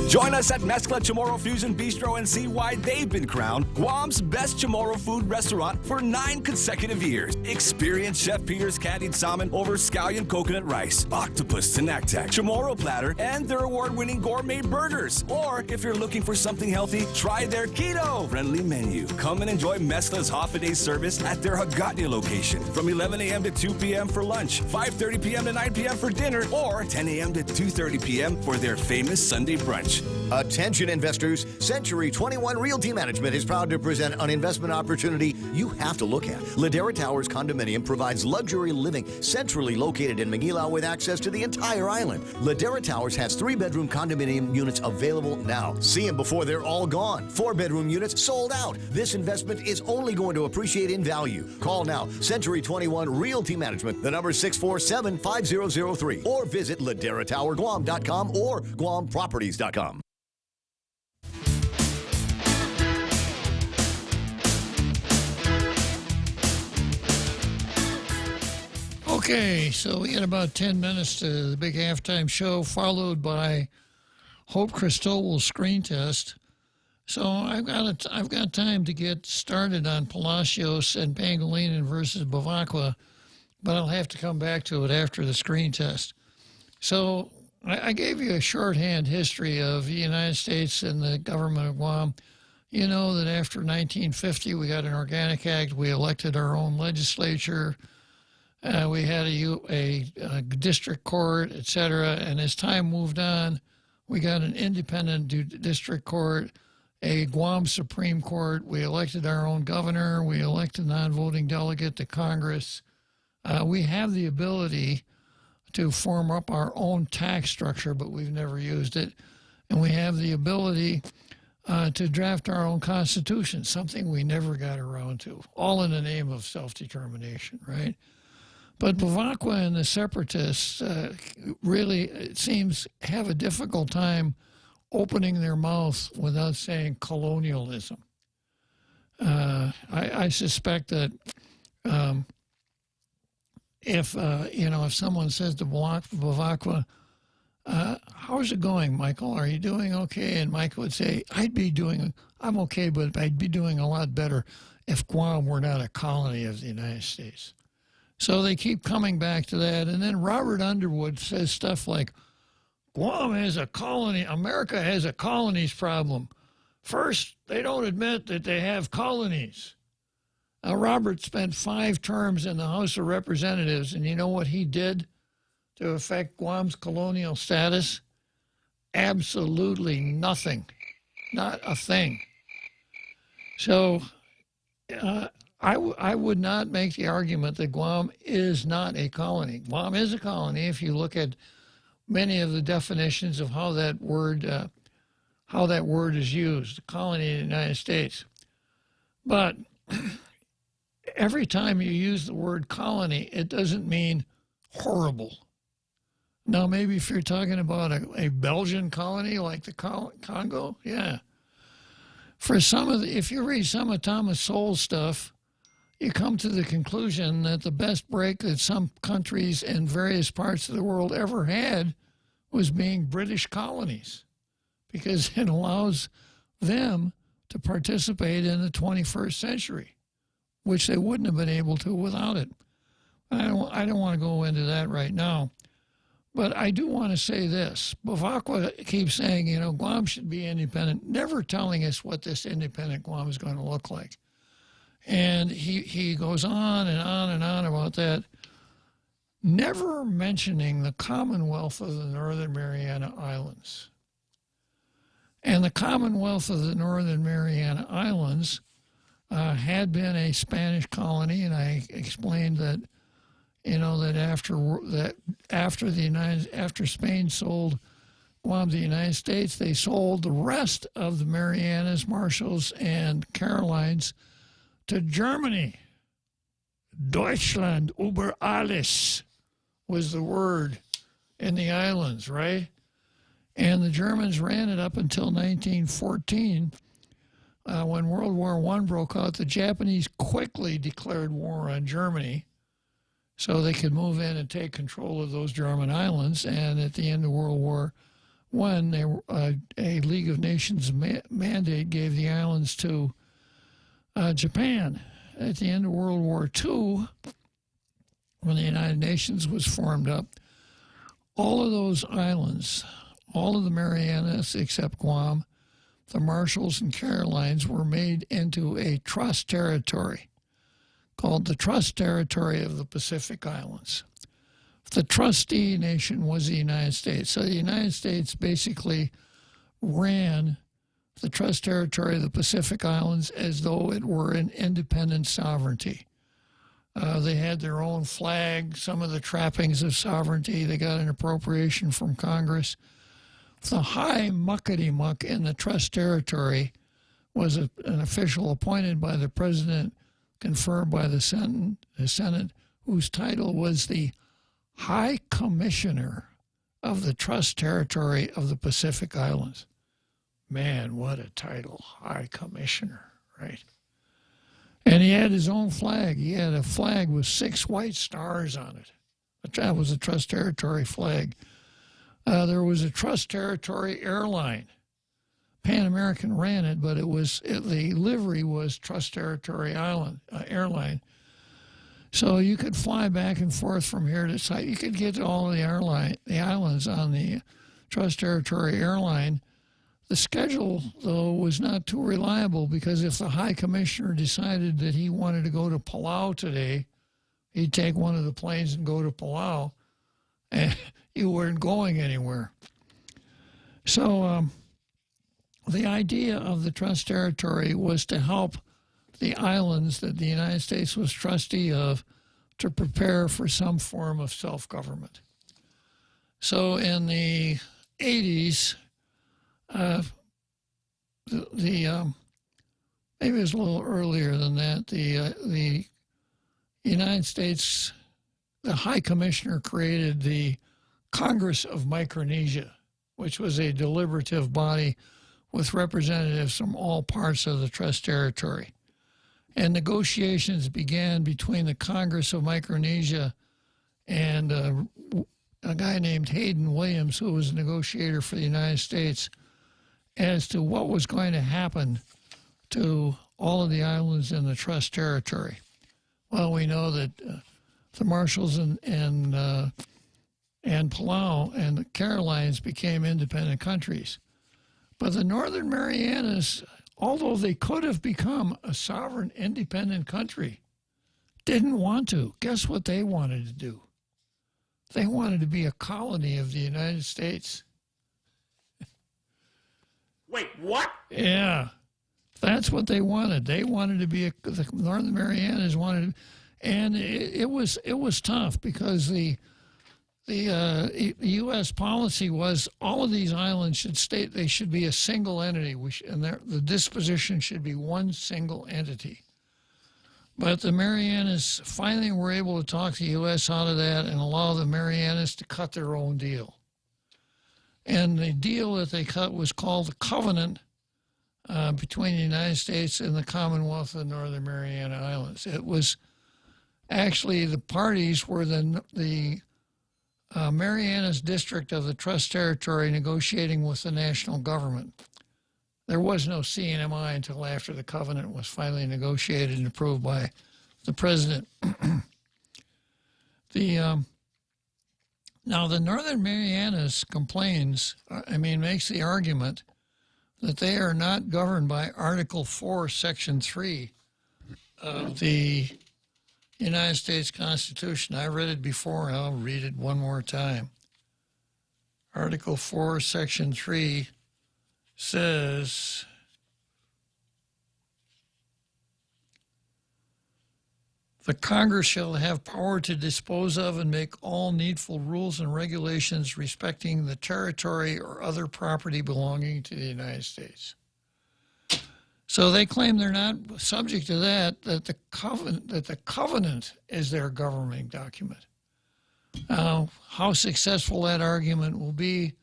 Join us at Mezcla Chamorro Fusion Bistro and see why they've been crowned Guam's best Chamorro food restaurant for 9 consecutive years. Experience Chef Peter's candied salmon over scallion coconut rice, octopus tinactac, Chamorro platter, and their award-winning gourmet burgers. Or if you're looking for something healthy, try their keto-friendly menu. Come and enjoy Mezcla's half-a-day service at their Hagatnya location from 11 a.m. to 2 p.m. for lunch, 5:30 p.m. to 9 p.m. for dinner, or 10 a.m. to 2:30 p.m. for their famous Sunday brunch. Attention investors, Century 21 Realty Management is proud to present an investment opportunity you have to look at. Ladera Towers Condominium provides luxury living centrally located in Manila with access to the entire island. Ladera Towers has 3-bedroom condominium units available now. See them before they're all gone. 4-bedroom units sold out. This investment is only going to appreciate in value. Call now, Century 21 Realty Management. The number is 647-5003, or visit laderatowerguam.com or guamproperties.com. Okay, so we got about 10 minutes to the big halftime show, followed by Hope Cristobal's screen test. So I've got time to get started on Palacios and Pangilinan versus Bavacqua, but I'll have to come back to it after the screen test. So I gave you a shorthand history of the United States and the government of Guam. You know that after 1950, we got an Organic Act. We elected our own legislature. We had a district court, et cetera. And as time moved on, we got an independent district court, a Guam Supreme Court. We elected our own governor. We elected a non-voting delegate to Congress. We have the ability to form up our own tax structure, but we've never used it. And we have the ability to draft our own constitution, something we never got around to, all in the name of self-determination, right? But Bavacqua and the separatists really, it seems, have a difficult time opening their mouth without saying colonialism. I suspect that if someone says to Bavacqua, how's it going, Michael? Are you doing okay? And Michael would say, I'm okay, but I'd be doing a lot better if Guam were not a colony of the United States. So they keep coming back to that. And then Robert Underwood says stuff like, Guam has a colony, America has a colonies problem. First, they don't admit that they have colonies. Now, Robert spent 5 terms in the House of Representatives, and you know what he did to affect Guam's colonial status? Absolutely nothing. Not a thing. So I would not make the argument that Guam is not a colony. Guam is a colony if you look at many of the definitions of how that word is used, colony in the United States. But every time you use the word colony, it doesn't mean horrible. Now, maybe if you're talking about a Belgian colony like the Congo, yeah. If you read some of Thomas Sowell's stuff, you come to the conclusion that the best break that some countries in various parts of the world ever had was being British colonies, because it allows them to participate in the 21st century, which they wouldn't have been able to without it. I don't want to go into that right now, but I do want to say this. Bavacqua keeps saying, Guam should be independent, never telling us what this independent Guam is going to look like. And he goes on and on and on about that, never mentioning the Commonwealth of the Northern Mariana Islands. And the Commonwealth of the Northern Mariana Islands had been a Spanish colony, and I explained that, that after Spain sold Guam to the United States, they sold the rest of the Marianas, Marshalls, and Carolines to Germany. Deutschland über alles was the word in the islands, right? And the Germans ran it up until 1914. When World War I broke out, the Japanese quickly declared war on Germany so they could move in and take control of those German islands. And at the end of World War when a League of Nations mandate gave the islands to Japan. At the end of World War II, when the United Nations was formed up, all of those islands, all of the Marianas except Guam, the Marshalls and Carolines, were made into a trust territory called the Trust Territory of the Pacific Islands. The trustee nation was the United States. So the United States basically ran the Trust Territory of the Pacific Islands as though it were an independent sovereignty. They had their own flag, some of the trappings of sovereignty. They got an appropriation from Congress. The high muckety-muck in the Trust Territory was an official appointed by the president, confirmed by the Senate, whose title was the High Commissioner of the Trust Territory of the Pacific Islands. Man, what a title, High Commissioner, right? And he had his own flag. He had a flag with 6 white stars on it. That was a Trust Territory flag. There was a Trust Territory airline. Pan American ran it, but the livery was Trust Territory airline. So you could fly back and forth from here to site. You could get to all of the islands on the Trust Territory airline. The schedule, though, was not too reliable because if the High Commissioner decided that he wanted to go to Palau today, he'd take one of the planes and go to Palau, and you weren't going anywhere. So the idea of the Trust Territory was to help the islands that the United States was trustee of to prepare for some form of self-government. So in the 80s, maybe it was a little earlier than that, the United States, the High Commissioner created the Congress of Micronesia, which was a deliberative body with representatives from all parts of the Trust Territory. And negotiations began between the Congress of Micronesia and a guy named Hayden Williams, who was a negotiator for the United States, as to what was going to happen to all of the islands in the Trust Territory. Well, we know that the Marshalls and Palau and the Carolines became independent countries. But the Northern Marianas, although they could have become a sovereign, independent country, didn't want to. Guess what they wanted to do? They wanted to be a colony of the United States. Wait, what? Yeah, that's what they wanted. They wanted to be the Northern Marianas wanted, and it was tough because the U.S. policy was all of these islands should be a single entity, and the disposition should be one single entity. But the Marianas finally were able to talk the U.S. out of that and allow the Marianas to cut their own deal. And the deal that they cut was called the Covenant between the United States and the Commonwealth of Northern Mariana Islands. It was actually the parties were the Marianas District of the Trust Territory negotiating with the national government. There was no CNMI until after the covenant was finally negotiated and approved by the president. Now, the Northern Marianas makes the argument that they are not governed by Article 4, Section 3 of the United States Constitution. I read it before, and I'll read it one more time. Article 4, Section 3 says, the Congress shall have power to dispose of and make all needful rules and regulations respecting the territory or other property belonging to the United States. So they claim they're not subject to that the covenant is their governing document. How successful that argument will be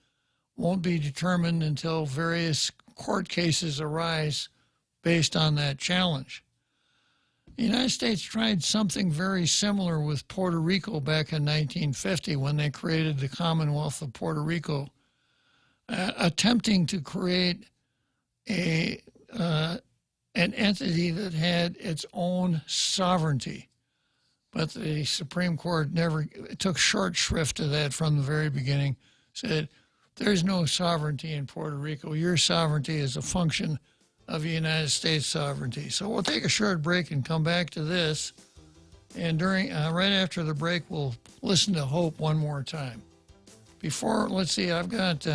won't be determined until various court cases arise based on that challenge. The United States tried something very similar with Puerto Rico back in 1950 when they created the Commonwealth of Puerto Rico. attempting to create an entity that had its own sovereignty. But the Supreme Court never took short shrift to that from the very beginning, said there's no sovereignty in Puerto Rico. Your sovereignty is a function of the United States sovereignty. So we'll take a short break and come back to this. And during right after the break, we'll listen to Hope one more time. Before, let's see, I've got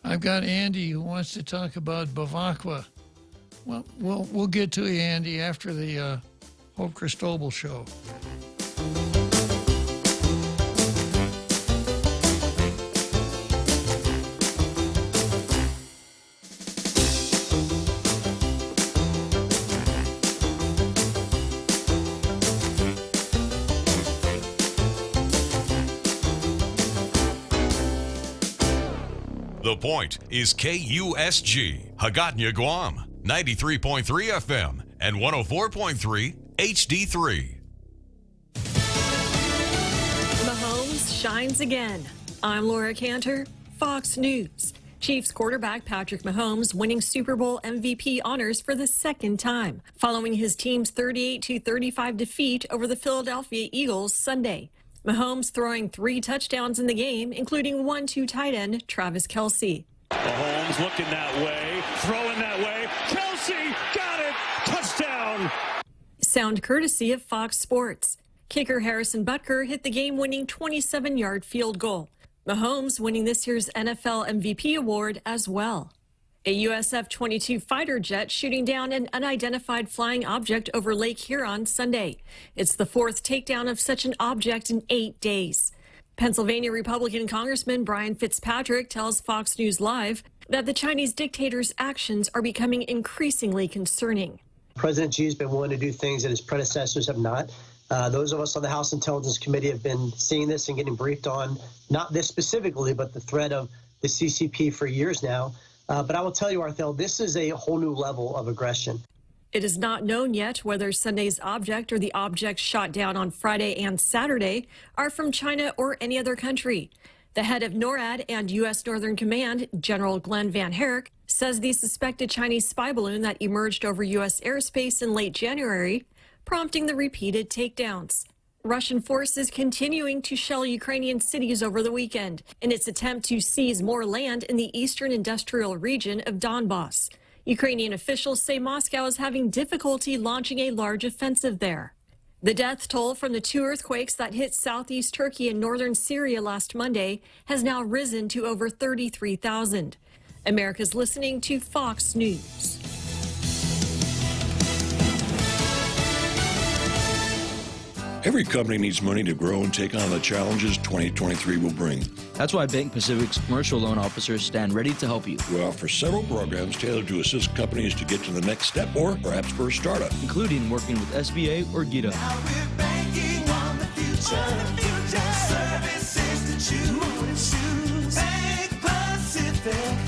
Andy who wants to talk about Bavacqua. Well, we'll get to you, Andy, after the Hope Cristobal show. The Point is KUSG, Hagåtña, Guam, 93.3 FM and 104.3 HD3. Mahomes shines again. I'm Laura Cantor, Fox News. Chiefs quarterback Patrick Mahomes winning Super Bowl MVP honors for the second time, following his team's 38-35 defeat over the Philadelphia Eagles Sunday. Mahomes throwing 3 touchdowns in the game, including one to tight end Travis Kelce. Mahomes looking that way, throwing that way. Kelce got it. Touchdown. Sound courtesy of Fox Sports. Kicker Harrison Butker hit the game-winning 27-yard field goal. Mahomes winning this year's NFL MVP award as well. A US F-22 fighter jet shooting down an unidentified flying object over Lake Huron Sunday. It's the 4th takedown of such an object in 8 days. Pennsylvania Republican Congressman Brian Fitzpatrick tells Fox News Live that the Chinese dictator's actions are becoming increasingly concerning. President Xi has been willing to do things that his predecessors have not. Those of us on the House Intelligence Committee have been seeing this and getting briefed on, not this specifically, but the threat of the CCP for years now. But I will tell you, Arthel, this is a whole new level of aggression. It is not known yet whether Sunday's object or the objects shot down on Friday and Saturday are from China or any other country. The head of NORAD and U.S. Northern Command, General Glenn Van Herrick, says the suspected Chinese spy balloon that emerged over U.S. airspace in late January, prompting the repeated takedowns. Russian forces continuing to shell Ukrainian cities over the weekend in its attempt to seize more land in the eastern industrial region of Donbass. Ukrainian officials say Moscow is having difficulty launching a large offensive there. The death toll from the 2 earthquakes that hit southeast Turkey and northern Syria last Monday has now risen to over 33,000. America's listening to Fox News. Every company needs money to grow and take on the challenges 2023 will bring. That's why Bank Pacific's commercial loan officers stand ready to help you. We offer several programs tailored to assist companies to get to the next step or perhaps for a startup, including working with SBA or GITA. Now we're banking on the future. Services to choose. Bank Pacific,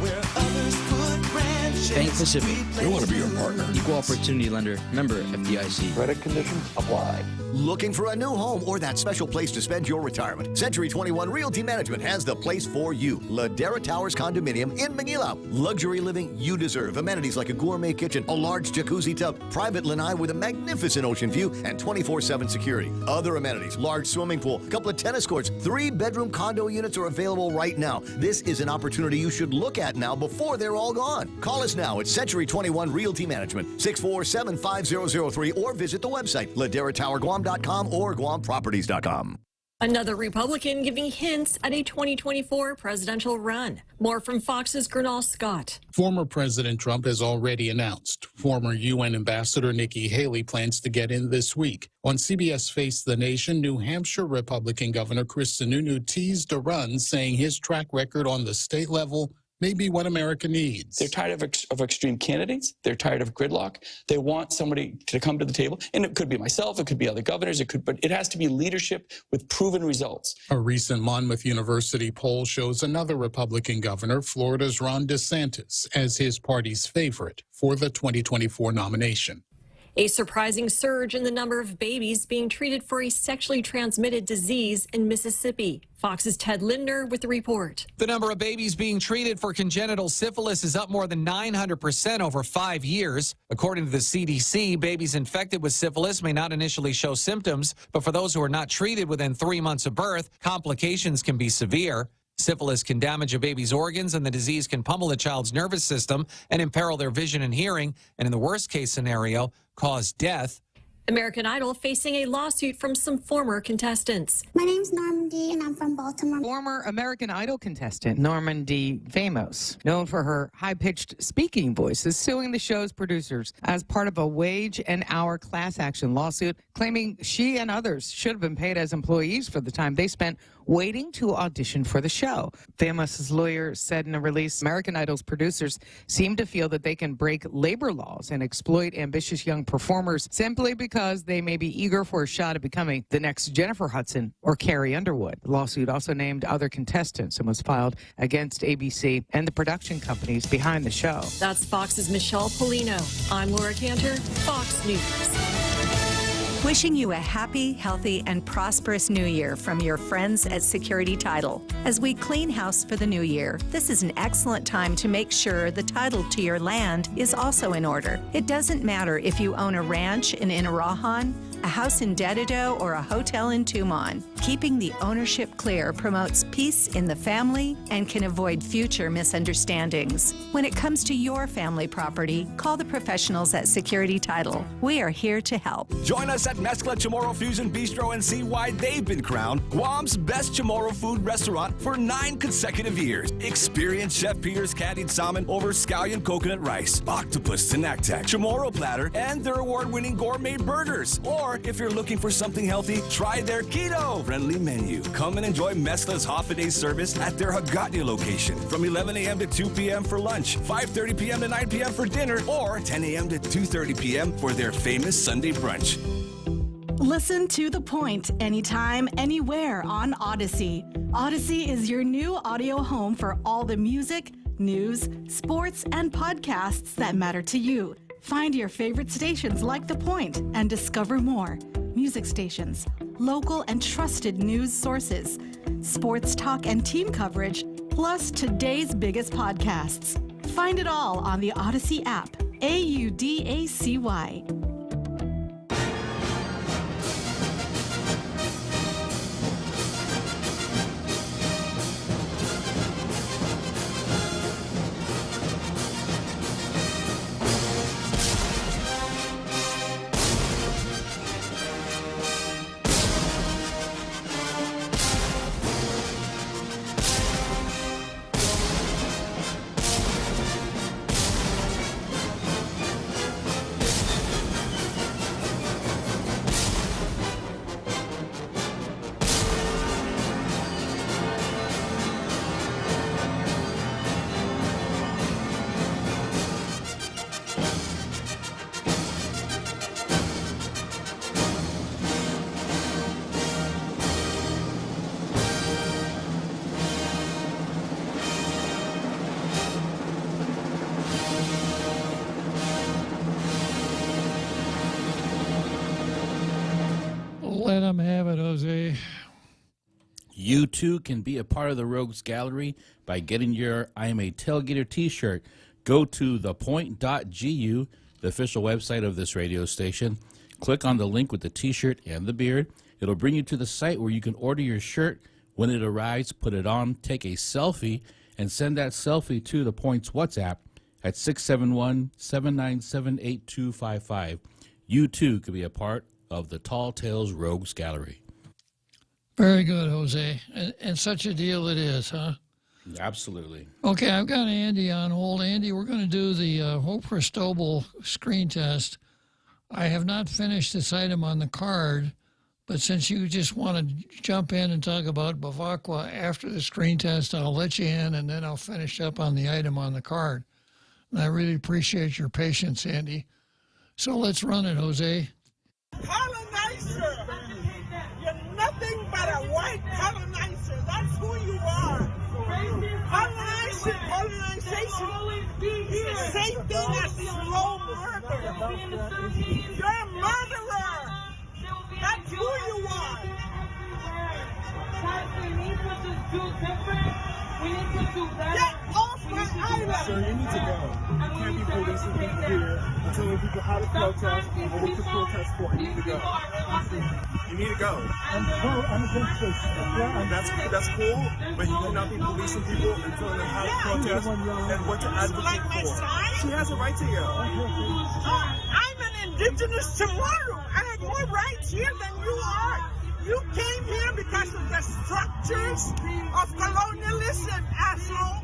where others put branches. Bank Pacific. We want to be your partner. Equal opportunity lender. Member FDIC. Credit conditions apply. Looking for a new home or that special place to spend your retirement? Century 21 Realty Management has the place for you. Ladera Towers Condominium in Manila. Luxury living you deserve. Amenities like a gourmet kitchen, a large jacuzzi tub, private lanai with a magnificent ocean view, and 24/7 security. Other amenities, large swimming pool, couple of tennis courts, 3-bedroom condo units are available right now. This is an opportunity you should look at now before they're all gone. Call us now at Century 21 Realty Management, 647-5003, or visit the website, LaderaTowerGuam.com or GuamProperties.com. Another Republican giving hints at a 2024 presidential run. More from Fox's Gernal Scott. Former President Trump has already announced. Former UN Ambassador Nikki Haley plans to get in this week. On CBS Face the Nation, New Hampshire Republican Governor Chris Sununu teased a run, saying his track record on the state level may be what America needs. They're tired of extreme candidates. They're tired of gridlock. They want somebody to come to the table. And it could be myself. It could be other governors. But it has to be leadership with proven results. A recent Monmouth University poll shows another Republican governor, Florida's Ron DeSantis, as his party's favorite for the 2024 nomination. A surprising surge in the number of babies being treated for a sexually transmitted disease in Mississippi. Fox's Ted Lindner with the report. The number of babies being treated for congenital syphilis is up more than 900% over 5 years. According to the CDC, babies infected with syphilis may not initially show symptoms, but for those who are not treated within 3 months of birth, complications can be severe. Syphilis can damage a baby's organs, and the disease can pummel a child's nervous system and imperil their vision and hearing, and in the worst-case scenario, cause death. American Idol facing a lawsuit from some former contestants. My name's Normandy, and I'm from Baltimore. Former American Idol contestant Normandy Famos, known for her high-pitched speaking voice, is suing the show's producers as part of a wage and hour class action lawsuit, claiming she and others should have been paid as employees for the time they spent waiting to audition for the show. Famous' lawyer said in a release, American Idol's producers seem to feel that they can break labor laws and exploit ambitious young performers simply because they may be eager for a shot at becoming the next Jennifer Hudson or Carrie Underwood. The lawsuit also named other contestants and was filed against ABC and the production companies behind the show. That's Fox's Michelle Polino. I'm Laura Cantor, Fox News. Wishing you a happy, healthy, and prosperous new year from your friends at Security Title. As we clean house for the new year, this is an excellent time to make sure the title to your land is also in order. It doesn't matter if you own a ranch in Inarajan, a house in Dedido, or a hotel in Tumon. Keeping the ownership clear promotes peace in the family and can avoid future misunderstandings. When it comes to your family property, call the professionals at Security Title. We are here to help. Join us at Mezcla Chamorro Fusion Bistro and see why they've been crowned Guam's best Chamorro food restaurant for 9 consecutive years. Experience Chef Peter's candied salmon over scallion coconut rice, octopus tinactac, Chamorro platter, and their award-winning gourmet burgers. Or if you're looking for something healthy, try their keto-friendly menu. Come and enjoy Mezcla's half-a-day service at their Hagatna location from 11 a.m. to 2 p.m. for lunch, 5:30 p.m. to 9 p.m. for dinner, or 10 a.m. to 2:30 p.m. for their famous Sunday brunch. Listen to The Point anytime, anywhere on Odyssey. Odyssey is your new audio home for all the music, news, sports, and podcasts that matter to you. Find your favorite stations like The Point and discover more. Music stations, local and trusted news sources, sports talk and team coverage, plus today's biggest podcasts. Find it all on the Odyssey app. AUDACY. Let them have it, Jose. You too can be a part of the Rogues Gallery by getting your I Am a Tailgater t-shirt. Go to thepoint.gu, the official website of this radio station. Click on the link with the t-shirt and the beard. It'll bring you to the site where you can order your shirt. When it arrives, put it on, take a selfie, and send that selfie to the Point's WhatsApp at 671-797-8255. You too could be a part of the Tall Tales Rogues Gallery. Very good, Jose. And such a deal it is, huh? Absolutely. Okay, I've got Andy on hold. Andy, we're going to do the Hope for Stobel screen test. I have not finished this item on the card, but since you just want to jump in and talk about Bavacqua after the screen test, I'll let you in, and then I'll finish up on the item on the card. And I really appreciate your patience, Andy. So let's run it, Jose. Colonizer! You're nothing but a white colonizer. That's who you are. Colonizer! Listen, colonization is the same thing as slow murder. You're a murderer. That's who you are. Get off my island. Sir, you need to go. You can't be policing people here and telling people how to protest and what to protest for. You need to go. You need to go. I'm against this. That's cool, but you cannot be policing people and telling them how to protest and what to advocate for. She has a right to yell. I'm an indigenous tomorrow. I have more rights here than you are. You came here because of the structures of colonialism, asshole.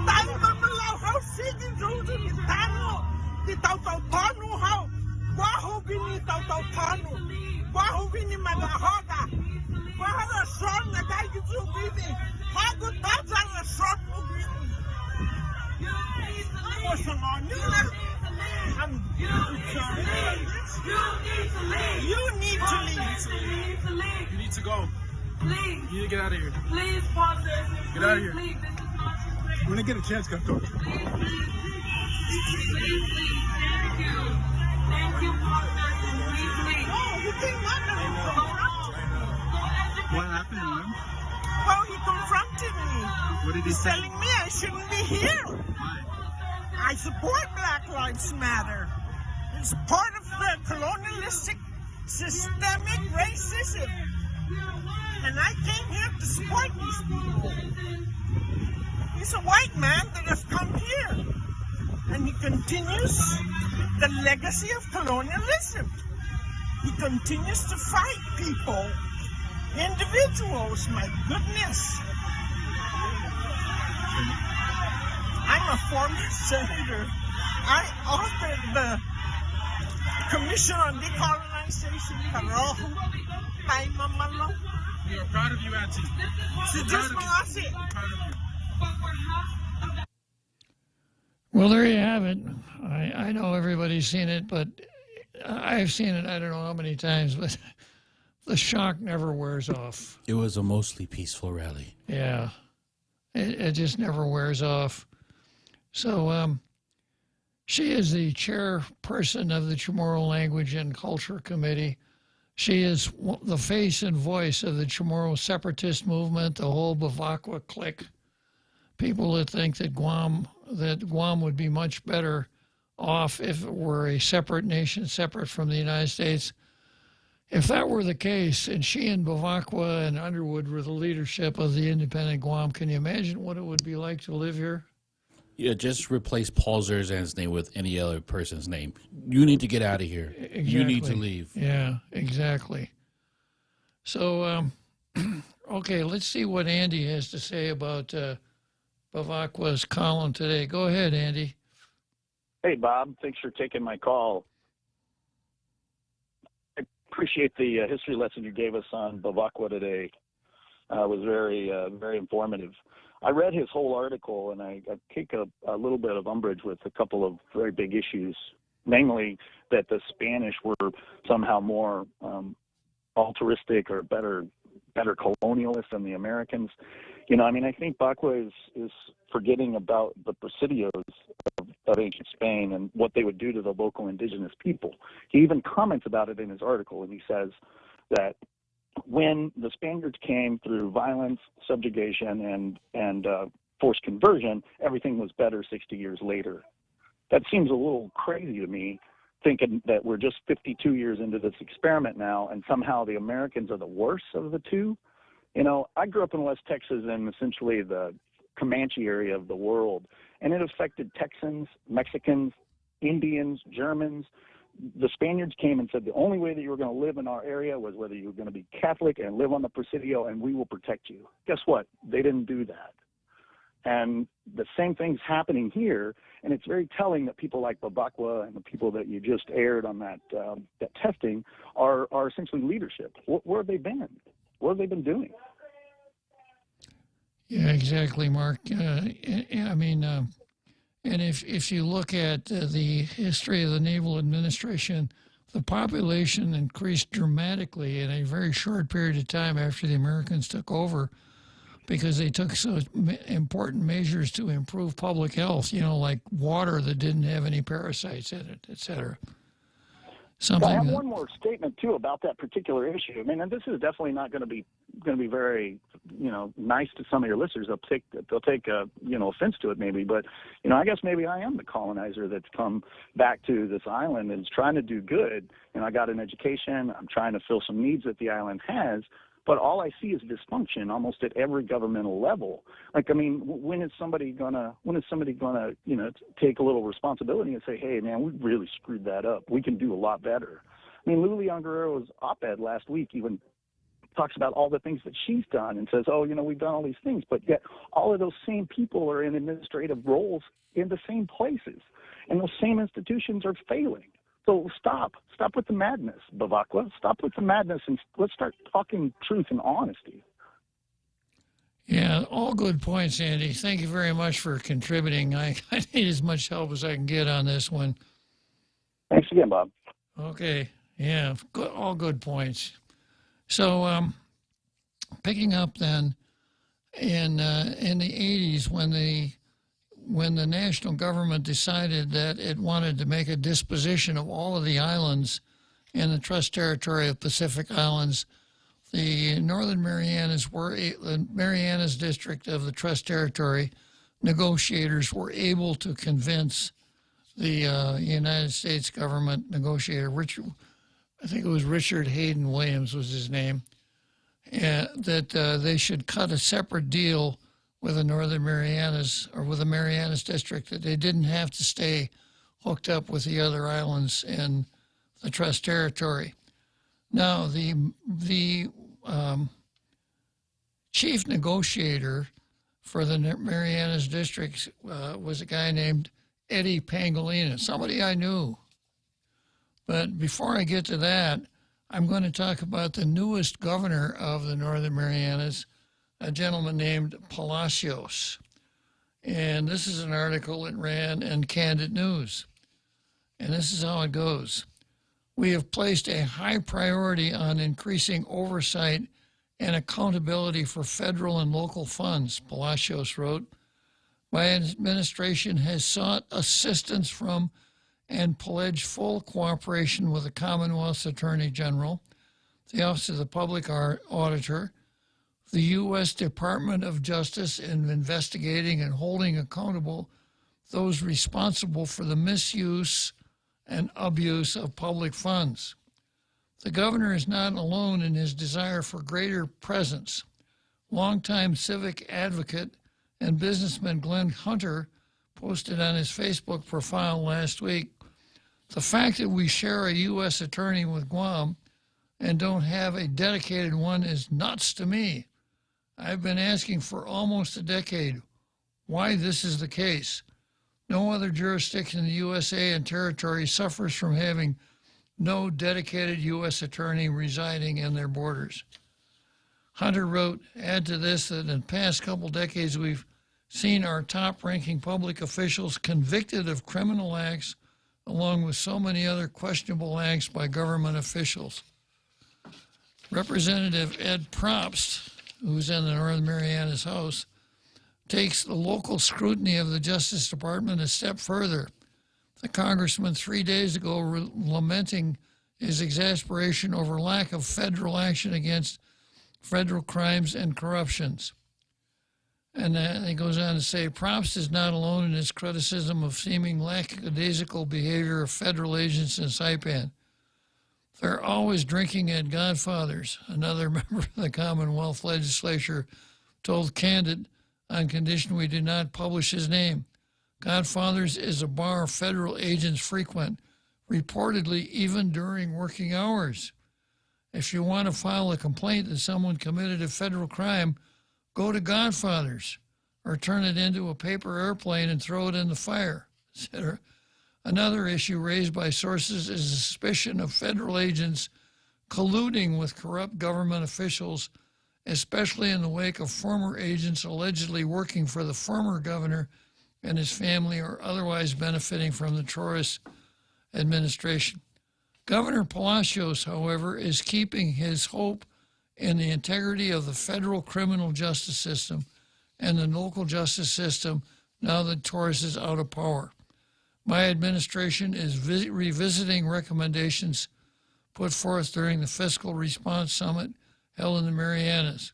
Tayo mamalaw how sige Jordan ni Tano. Di tau Tano how. Waho bini tau Tano. Waho bini magahoga. Waho na son na kay gitu bini. Hago taja na son mo bini. What's on you? You need to leave. You need to go. Please. You need to get out of here. Please, sponsors. Get out of here. Please, this is not your When I get a chance, go. Please. Thank you. Thank you, partners. Please. No, you cannot. What happened to him? Well, he confronted me. What did he He's say? telling me I shouldn't be here. I support Black Lives Matter. It's part of the colonialistic systemic racism. And I came here to support these people. He's a white man that has come here. And he continues the legacy of colonialism. He continues to fight people, individuals, my goodness. I'm a former senator. I authored the Commission on Decolonization. Ay, mamalo. We are proud of you, Auntie. Si Diyos malasi. Well, there you have it. I know everybody's seen it, but I've seen it I don't know how many times, but the shock never wears off. It was a mostly peaceful rally. Yeah. It just never wears off. So she is the chairperson of the Chamorro Language and Culture Committee. She is the face and voice of the Chamorro separatist movement, the whole Bavakwa clique. People that think that Guam would be much better off if it were a separate nation, separate from the United States. If that were the case, and she and Bavakwa and Underwood were the leadership of the independent Guam, can you imagine what it would be like to live here? Yeah, just replace Paul Zerzan's name with any other person's name. You need to get out of here. Exactly. You need to leave. Yeah, exactly. So, okay, let's see what Andy has to say about Bavakwa's column today. Go ahead, Andy. Hey, Bob. Thanks for taking my call. I appreciate the history lesson you gave us on Bavakwa today. It was very, very informative. I read his whole article, and I take a little bit of umbrage with a couple of very big issues, namely that the Spanish were somehow more altruistic or better colonialists than the Americans. You know, I mean, I think Bavakwa is forgetting about the presidios of ancient Spain and what they would do to the local indigenous people. He even comments about it in his article, and he says that when the Spaniards came through violence, subjugation, and forced conversion, everything was better 60 years later. That seems a little crazy to me, thinking that we're just 52 years into this experiment now, and somehow the Americans are the worst of the two. You know, I grew up in West Texas in essentially the Comanche area of the world, and it affected Texans, Mexicans, Indians, Germans. The Spaniards came and said the only way that you were going to live in our area was whether you were going to be Catholic and live on the Presidio, and we will protect you. Guess what? They didn't do that. And the same thing's happening here, and it's very telling that people like Bavakwa and the people that you just aired on that testing are essentially leadership. Where have they been? What have they been doing? Yeah, exactly, Mark. I mean, and if you look at the history of the Naval Administration, the population increased dramatically in a very short period of time after the Americans took over. because they took so important measures to improve public health, like water that didn't have any parasites in it, et cetera. I have one more statement too about that particular issue. I mean, and this is definitely not going to be very, nice to some of your listeners. They'll take offense to it maybe, but I guess maybe I am the colonizer that's come back to this island and is trying to do good. I got an education. I'm trying to fill some needs that the island has. But all I see is dysfunction almost at every governmental level. Like, I mean, when is somebody gonna take a little responsibility and say, hey, man, we really screwed that up. We can do a lot better. I mean, Lilian Guerrero's op-ed last week even talks about all the things that she's done and says, oh, we've done all these things. But yet all of those same people are in administrative roles in the same places. And those same institutions are failing. So stop with the madness, Bavakwa. Stop with the madness, and let's start talking truth and honesty. Yeah, all good points, Andy. Thank you very much for contributing. I need as much help as I can get on this one. Thanks again, Bob. Okay, yeah, all good points. So picking up then in the 80s when the national government decided that it wanted to make a disposition of all of the islands in the Trust Territory of Pacific Islands, the Northern Marianas the Marianas District of the Trust Territory negotiators were able to convince the United States government negotiator, I think it was Richard Hayden Williams was his name, that they should cut a separate deal with the Northern Marianas or with the Marianas District, that they didn't have to stay hooked up with the other islands in the Trust Territory. Now, the chief negotiator for the Marianas District was a guy named Eddie Pangolina, somebody I knew. But before I get to that, I'm going to talk about the newest governor of the Northern Marianas, a gentleman named Palacios. And this is an article that ran in Candid News. And this is how it goes. We have placed a high priority on increasing oversight and accountability for federal and local funds, Palacios wrote. My administration has sought assistance from and pledged full cooperation with the Commonwealth's Attorney General, the Office of the Public Auditor, the U.S. Department of Justice in investigating and holding accountable those responsible for the misuse and abuse of public funds. The governor is not alone in his desire for greater presence. Longtime civic advocate and businessman Glenn Hunter posted on his Facebook profile last week, the fact that we share a U.S. attorney with Guam and don't have a dedicated one is nuts to me. I've been asking for almost a decade why this is the case. No other jurisdiction in the USA and territory suffers from having no dedicated U.S. attorney residing in their borders. Hunter wrote, add to this that in the past couple decades we've seen our top-ranking public officials convicted of criminal acts along with so many other questionable acts by government officials. Representative Ed Probst, who's in the Northern Marianas House, takes the local scrutiny of the Justice Department a step further. The congressman 3 days ago lamenting his exasperation over lack of federal action against federal crimes and corruptions. And he goes on to say, Probst is not alone in his criticism of seeming lackadaisical behavior of federal agents in Saipan. They're always drinking at Godfathers, another member of the Commonwealth Legislature told Candid on condition we do not publish his name. Godfathers is a bar federal agents frequent, reportedly even during working hours. If you want to file a complaint that someone committed a federal crime, go to Godfathers or turn it into a paper airplane and throw it in the fire, etc. Another issue raised by sources is the suspicion of federal agents colluding with corrupt government officials, especially in the wake of former agents allegedly working for the former governor and his family or otherwise benefiting from the Torres administration. Governor Palacios, however, is keeping his hope in the integrity of the federal criminal justice system and the local justice system now that Torres is out of power. My administration is revisiting recommendations put forth during the Fiscal Response Summit held in the Marianas.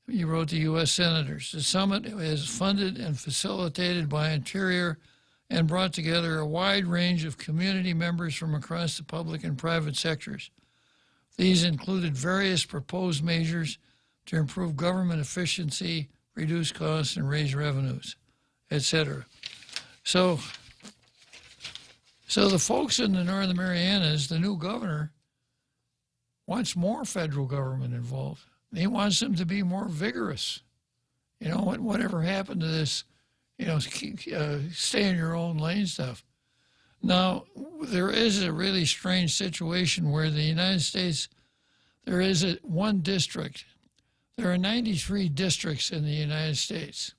He wrote to U.S. senators. The summit is funded and facilitated by Interior and brought together a wide range of community members from across the public and private sectors. These included various proposed measures to improve government efficiency, reduce costs, and raise revenues, etc. So the folks in the Northern Marianas, the new governor, wants more federal government involved. He wants them to be more vigorous. You know, whatever happened to this, you know, stay in your own lane stuff. Now, there is a really strange situation where the United States, there is one district. There are 93 districts in the United States.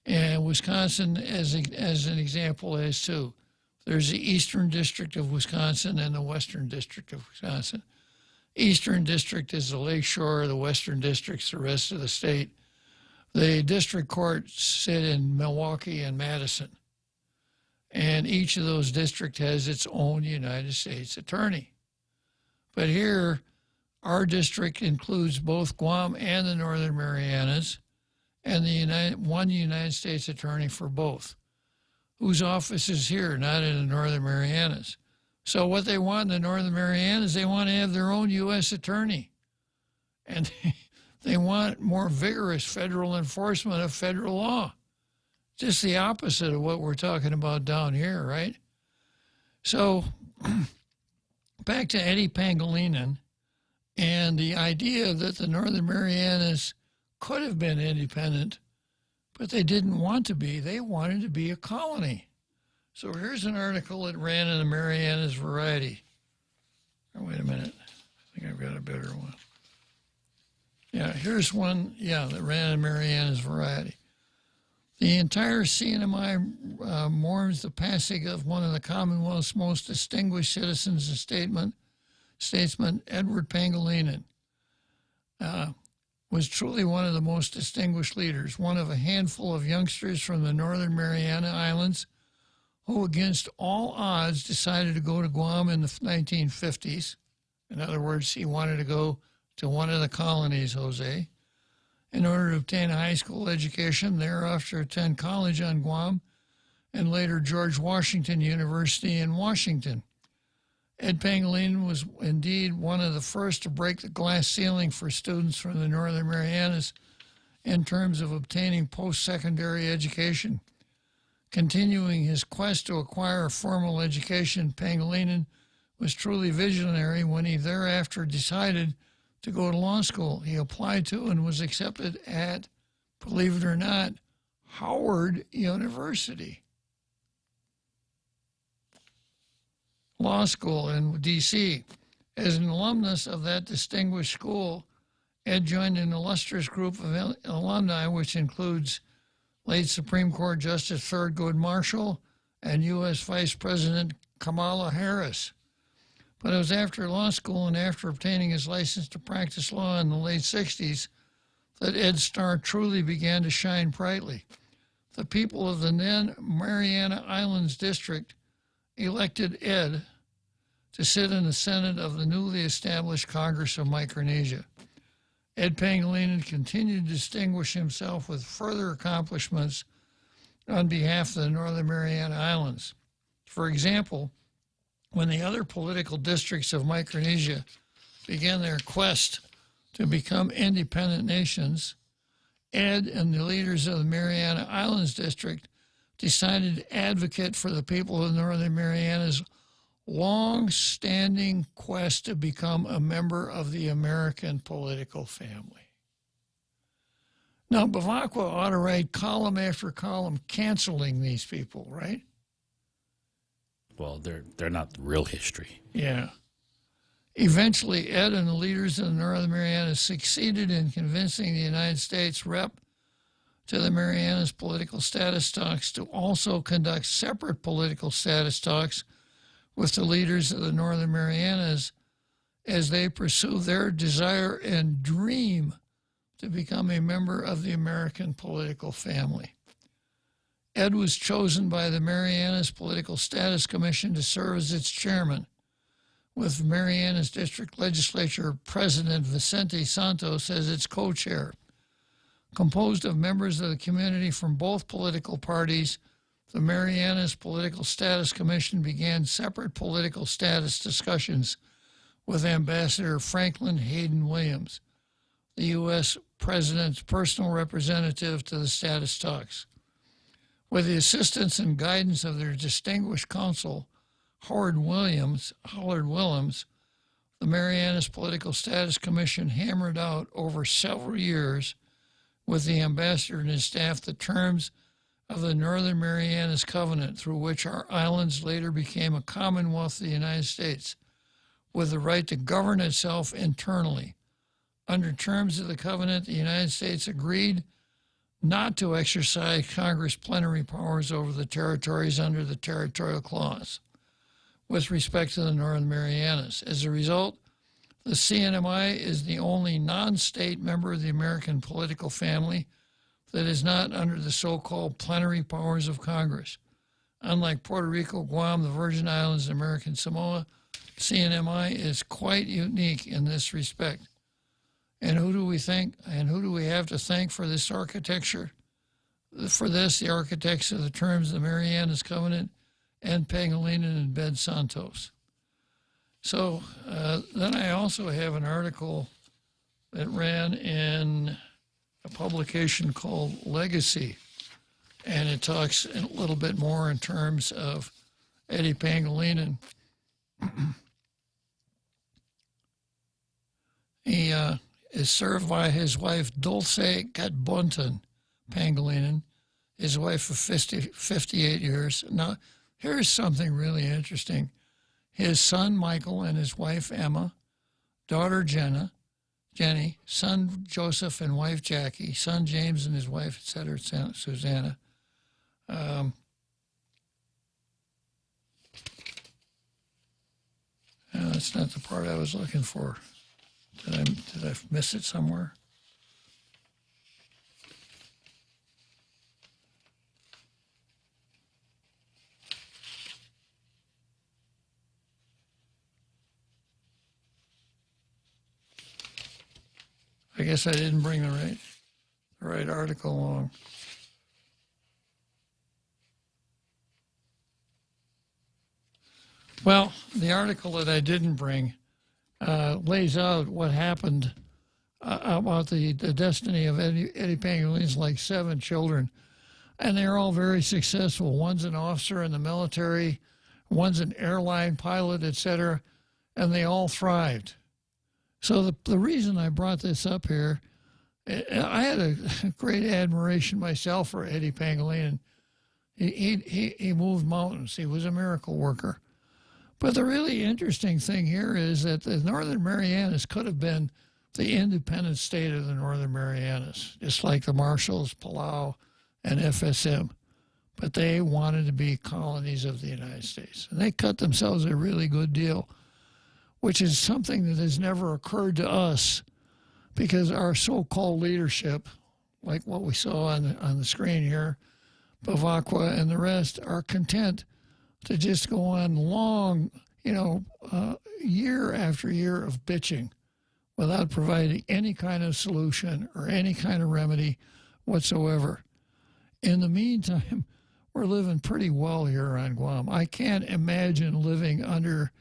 And Wisconsin, as an example, has two. There's the Eastern District of Wisconsin and the Western District of Wisconsin. Eastern District is the Lake Shore, the Western District's the rest of the state. The district courts sit in Milwaukee and Madison. And each of those districts has its own United States attorney. But here, our district includes both Guam and the Northern Marianas, and one United States attorney for both, whose office is here, not in the Northern Marianas. So what they want in the Northern Marianas, they want to have their own U.S. attorney. And they want more vigorous federal enforcement of federal law. Just the opposite of what we're talking about down here, right? So back to Eddie Pangilinan and the idea that the Northern Marianas could have been independent, but they didn't want to be. They wanted to be a colony. So here's an article that ran in the Marianas Variety. Oh, wait a minute. I think I've got a better one. Yeah, here's one, that ran in the Marianas Variety. The entire CNMI mourns the passing of one of the Commonwealth's most distinguished citizens and statesman, Edward Pangilinan. Was truly one of the most distinguished leaders, one of a handful of youngsters from the Northern Mariana Islands who, against all odds, decided to go to Guam in the 1950s. In other words, he wanted to go to one of the colonies, Jose, in order to obtain a high school education, thereafter attend college on Guam, and later George Washington University in Washington. Ed Pangilinan was indeed one of the first to break the glass ceiling for students from the Northern Marianas in terms of obtaining post-secondary education. Continuing his quest to acquire a formal education, Pangilinan was truly visionary when he thereafter decided to go to law school. He applied to and was accepted at, believe it or not, Howard University Law School in D.C. As an alumnus of that distinguished school, Ed joined an illustrious group of alumni, which includes late Supreme Court Justice Thurgood Marshall and U.S. Vice President Kamala Harris. But it was after law school and after obtaining his license to practice law in the late 60s that Ed's star truly began to shine brightly. The people of the then Mariana Islands District elected Ed to sit in the Senate of the newly established Congress of Micronesia. Ed Pangilinan continued to distinguish himself with further accomplishments on behalf of the Northern Mariana Islands. For example, when the other political districts of Micronesia began their quest to become independent nations, Ed and the leaders of the Mariana Islands District decided to advocate for the people of the Northern Marianas' long-standing quest to become a member of the American political family. Now, Bavacqua ought to write column after column canceling these people, right? Well, they're not real history. Yeah. Eventually, Ed and the leaders of the Northern Marianas succeeded in convincing the United States rep to the Marianas political status talks to also conduct separate political status talks with the leaders of the Northern Marianas as they pursue their desire and dream to become a member of the American political family. Ed was chosen by the Marianas Political Status Commission to serve as its chairman, with Marianas District Legislature President Vicente Santos as its co-chair. Composed of members of the community from both political parties, the Marianas Political Status Commission began separate political status discussions with Ambassador Franklin Hayden Williams, the U.S. President's personal representative to the status talks. With the assistance and guidance of their distinguished counsel, Howard Williams, the Marianas Political Status Commission hammered out over several years with the ambassador and his staff the terms of the Northern Marianas Covenant, through which our islands later became a Commonwealth of the United States, with the right to govern itself internally. Under terms of the covenant, the United States agreed not to exercise Congress plenary powers over the territories under the Territorial Clause with respect to the Northern Marianas. As a result, the CNMI is the only non-state member of the American political family that is not under the so-called plenary powers of Congress. Unlike Puerto Rico, Guam, the Virgin Islands, and American Samoa, CNMI is quite unique in this respect. And who do we have to thank for this architecture? For this, the architects of the terms of the Marianas Covenant, Ed Pangilinan and Ben Santos. So then I also have an article that ran in a publication called Legacy, and it talks a little bit more in terms of Eddie Pangilinan. He is served by his wife Dulce Catbunton Pangilinan, his wife of 58 years. Now, here's something really interesting. His son Michael and his wife Emma, daughter Jenny, son Joseph and wife Jackie, son James and his wife, etc., Susanna. That's not the part I was looking for. Did I miss it somewhere? I guess I didn't bring the right article along. Well, the article that I didn't bring lays out what happened about the destiny of Eddie Pangilinan's like 7 children. And they're all very successful. One's an officer in the military, one's an airline pilot, etc., and they all thrived. So the reason I brought this up here, I had a great admiration myself for Eddie Pangilinan. He moved mountains. He was a miracle worker. But the really interesting thing here is that the Northern Marianas could have been the independent state of the Northern Marianas, just like the Marshalls, Palau, and FSM. But they wanted to be colonies of the United States. And they cut themselves a really good deal, which is something that has never occurred to us because our so-called leadership, like what we saw on the screen here, Bavacqua and the rest, are content to just go on long, year after year of bitching without providing any kind of solution or any kind of remedy whatsoever. In the meantime, we're living pretty well here on Guam. I can't imagine living under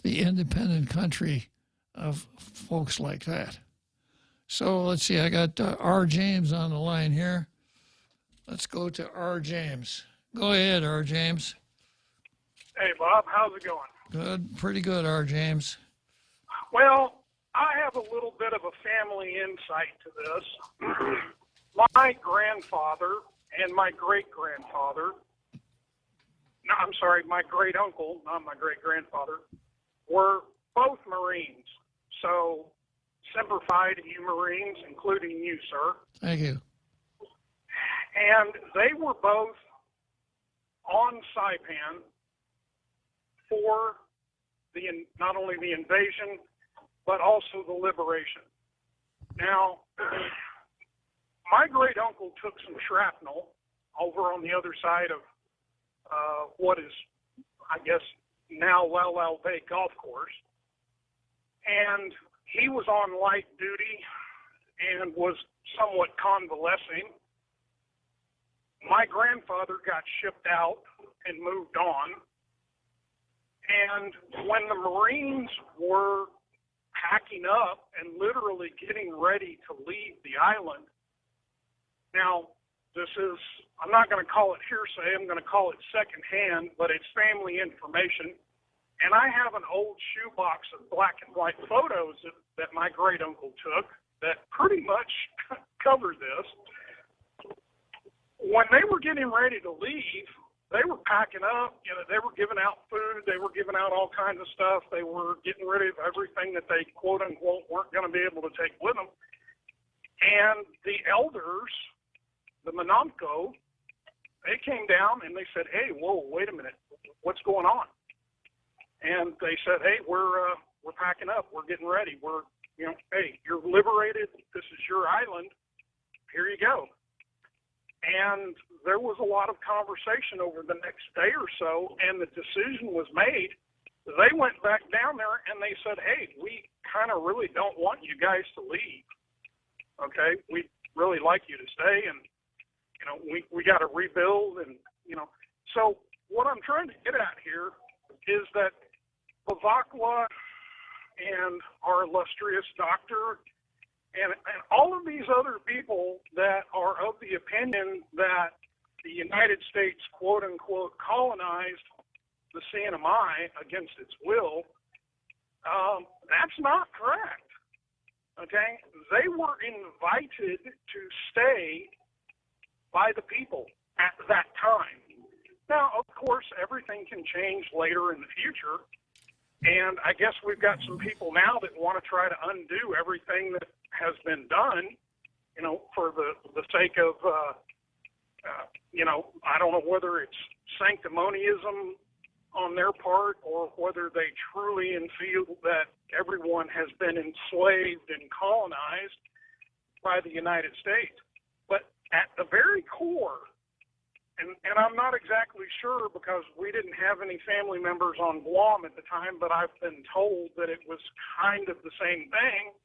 the independent country of folks like that. So let's see, I got R. James on the line here. Let's go to R. James. Go ahead, R. James. Hey, Bob, how's it going? Good, pretty good, R. James. Well, I have a little bit of a family insight to this. My grandfather and my great-grandfather, my great-uncle, not my great-grandfather, were both Marines. So, Semper Fi to you Marines, including you, sir. Thank you. And they were both on Saipan for not only the invasion, but also the liberation. Now, my great uncle took some shrapnel over on the other side of what is, I guess, now Lal Bay Golf Course, and he was on light duty and was somewhat convalescing. My grandfather got shipped out and moved on, and when the Marines were packing up and literally getting ready to leave the island, now this is, I'm not going to call it hearsay, I'm going to call it secondhand, but it's family information. And I have an old shoebox of black and white photos that my great uncle took that pretty much cover this. When they were getting ready to leave, they were packing up, you know, they were giving out food, they were giving out all kinds of stuff, they were getting rid of everything that they quote unquote weren't going to be able to take with them. And the elders, the Monamco, they came down and they said, "Hey, whoa, wait a minute, what's going on?" And they said, "Hey, we're packing up. We're getting ready. Hey, you're liberated. This is your island. Here you go." And there was a lot of conversation over the next day or so, and the decision was made. They went back down there and they said, "Hey, we kind of really don't want you guys to leave. Okay, we really like you to stay, and we got to rebuild." And so what I'm trying to get at here is that Bavakwa and our illustrious doctor and all of these other people that are of the opinion that the United States, quote unquote, colonized the CNMI against its will, that's not correct. Okay? They were invited to stay by the people at that time. Now, of course, everything can change later in the future. And I guess we've got some people now that want to try to undo everything that has been done, for the sake of, I don't know whether it's sanctimonianism on their part or whether they truly feel that everyone has been enslaved and colonized by the United States. But at the very core, and I'm not exactly sure because we didn't have any family members on Guam at the time, but I've been told that it was kind of the same thing.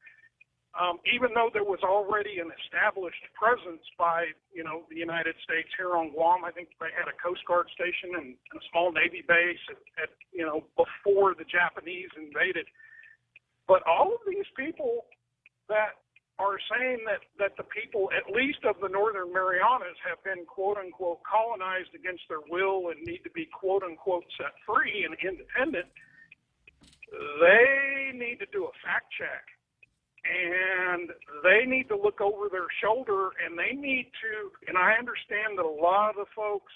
Even though there was already an established presence by, the United States here on Guam. I think they had a Coast Guard station and a small Navy base at before the Japanese invaded. But all of these people that are saying that the people, at least of the Northern Marianas, have been, quote-unquote, colonized against their will and need to be, quote-unquote, set free and independent, they need to do a fact check. And they need to look over their shoulder, and they need to, and I understand that a lot of the folks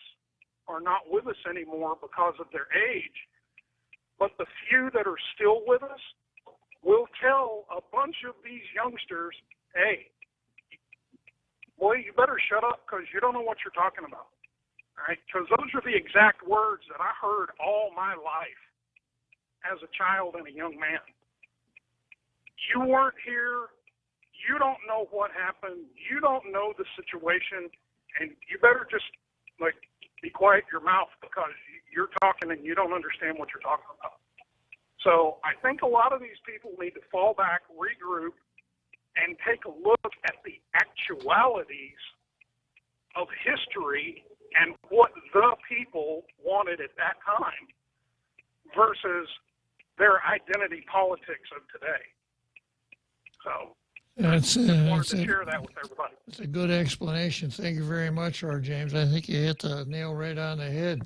are not with us anymore because of their age, but the few that are still with us will tell a bunch of these youngsters, "Hey, boy, you better shut up because you don't know what you're talking about." All right? Because those are the exact words that I heard all my life as a child and a young man. You weren't here. You don't know what happened. You don't know the situation. And you better just, be quiet your mouth because you're talking and you don't understand what you're talking about. So I think a lot of these people need to fall back, regroup, and take a look at the actualities of history and what the people wanted at that time versus their identity politics of today. So I wanted to share that with everybody. It's a good explanation. Thank you very much, R. James. I think you hit the nail right on the head.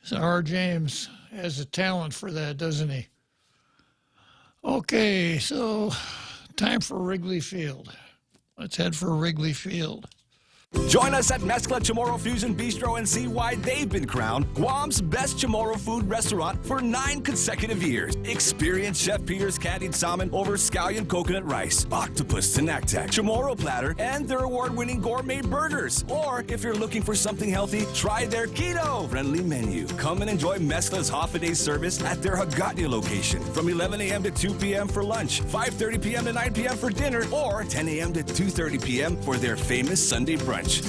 So R. James has a talent for that, doesn't he? Okay, so time for Wrigley Field. Let's head for Wrigley Field. Join us at Mezcla Chamorro Fusion Bistro and see why they've been crowned Guam's best Chamorro food restaurant for 9 consecutive years. Experience Chef Peter's candied salmon over scallion coconut rice, octopus tinactac, Chamorro platter, and their award-winning gourmet burgers. Or if you're looking for something healthy, try their keto-friendly menu. Come and enjoy Mezcla's half-a-day service at their Hagåtña location from 11 a.m. to 2 p.m. for lunch, 5:30 p.m. to 9 p.m. for dinner, or 10 a.m. to 2:30 p.m. for their famous Sunday brunch.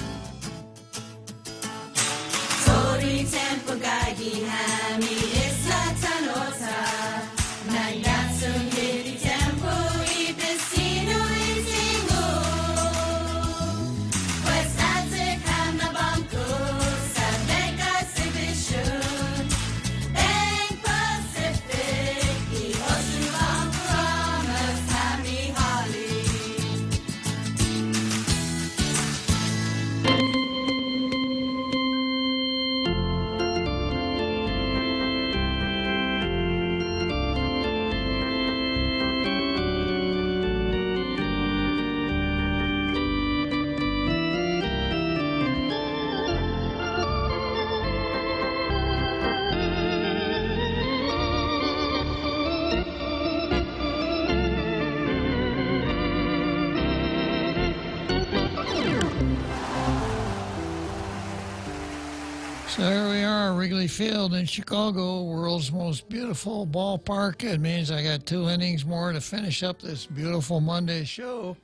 So here we are, Wrigley Field in Chicago, world's most beautiful ballpark. It means I got 2 innings more to finish up this beautiful Monday show.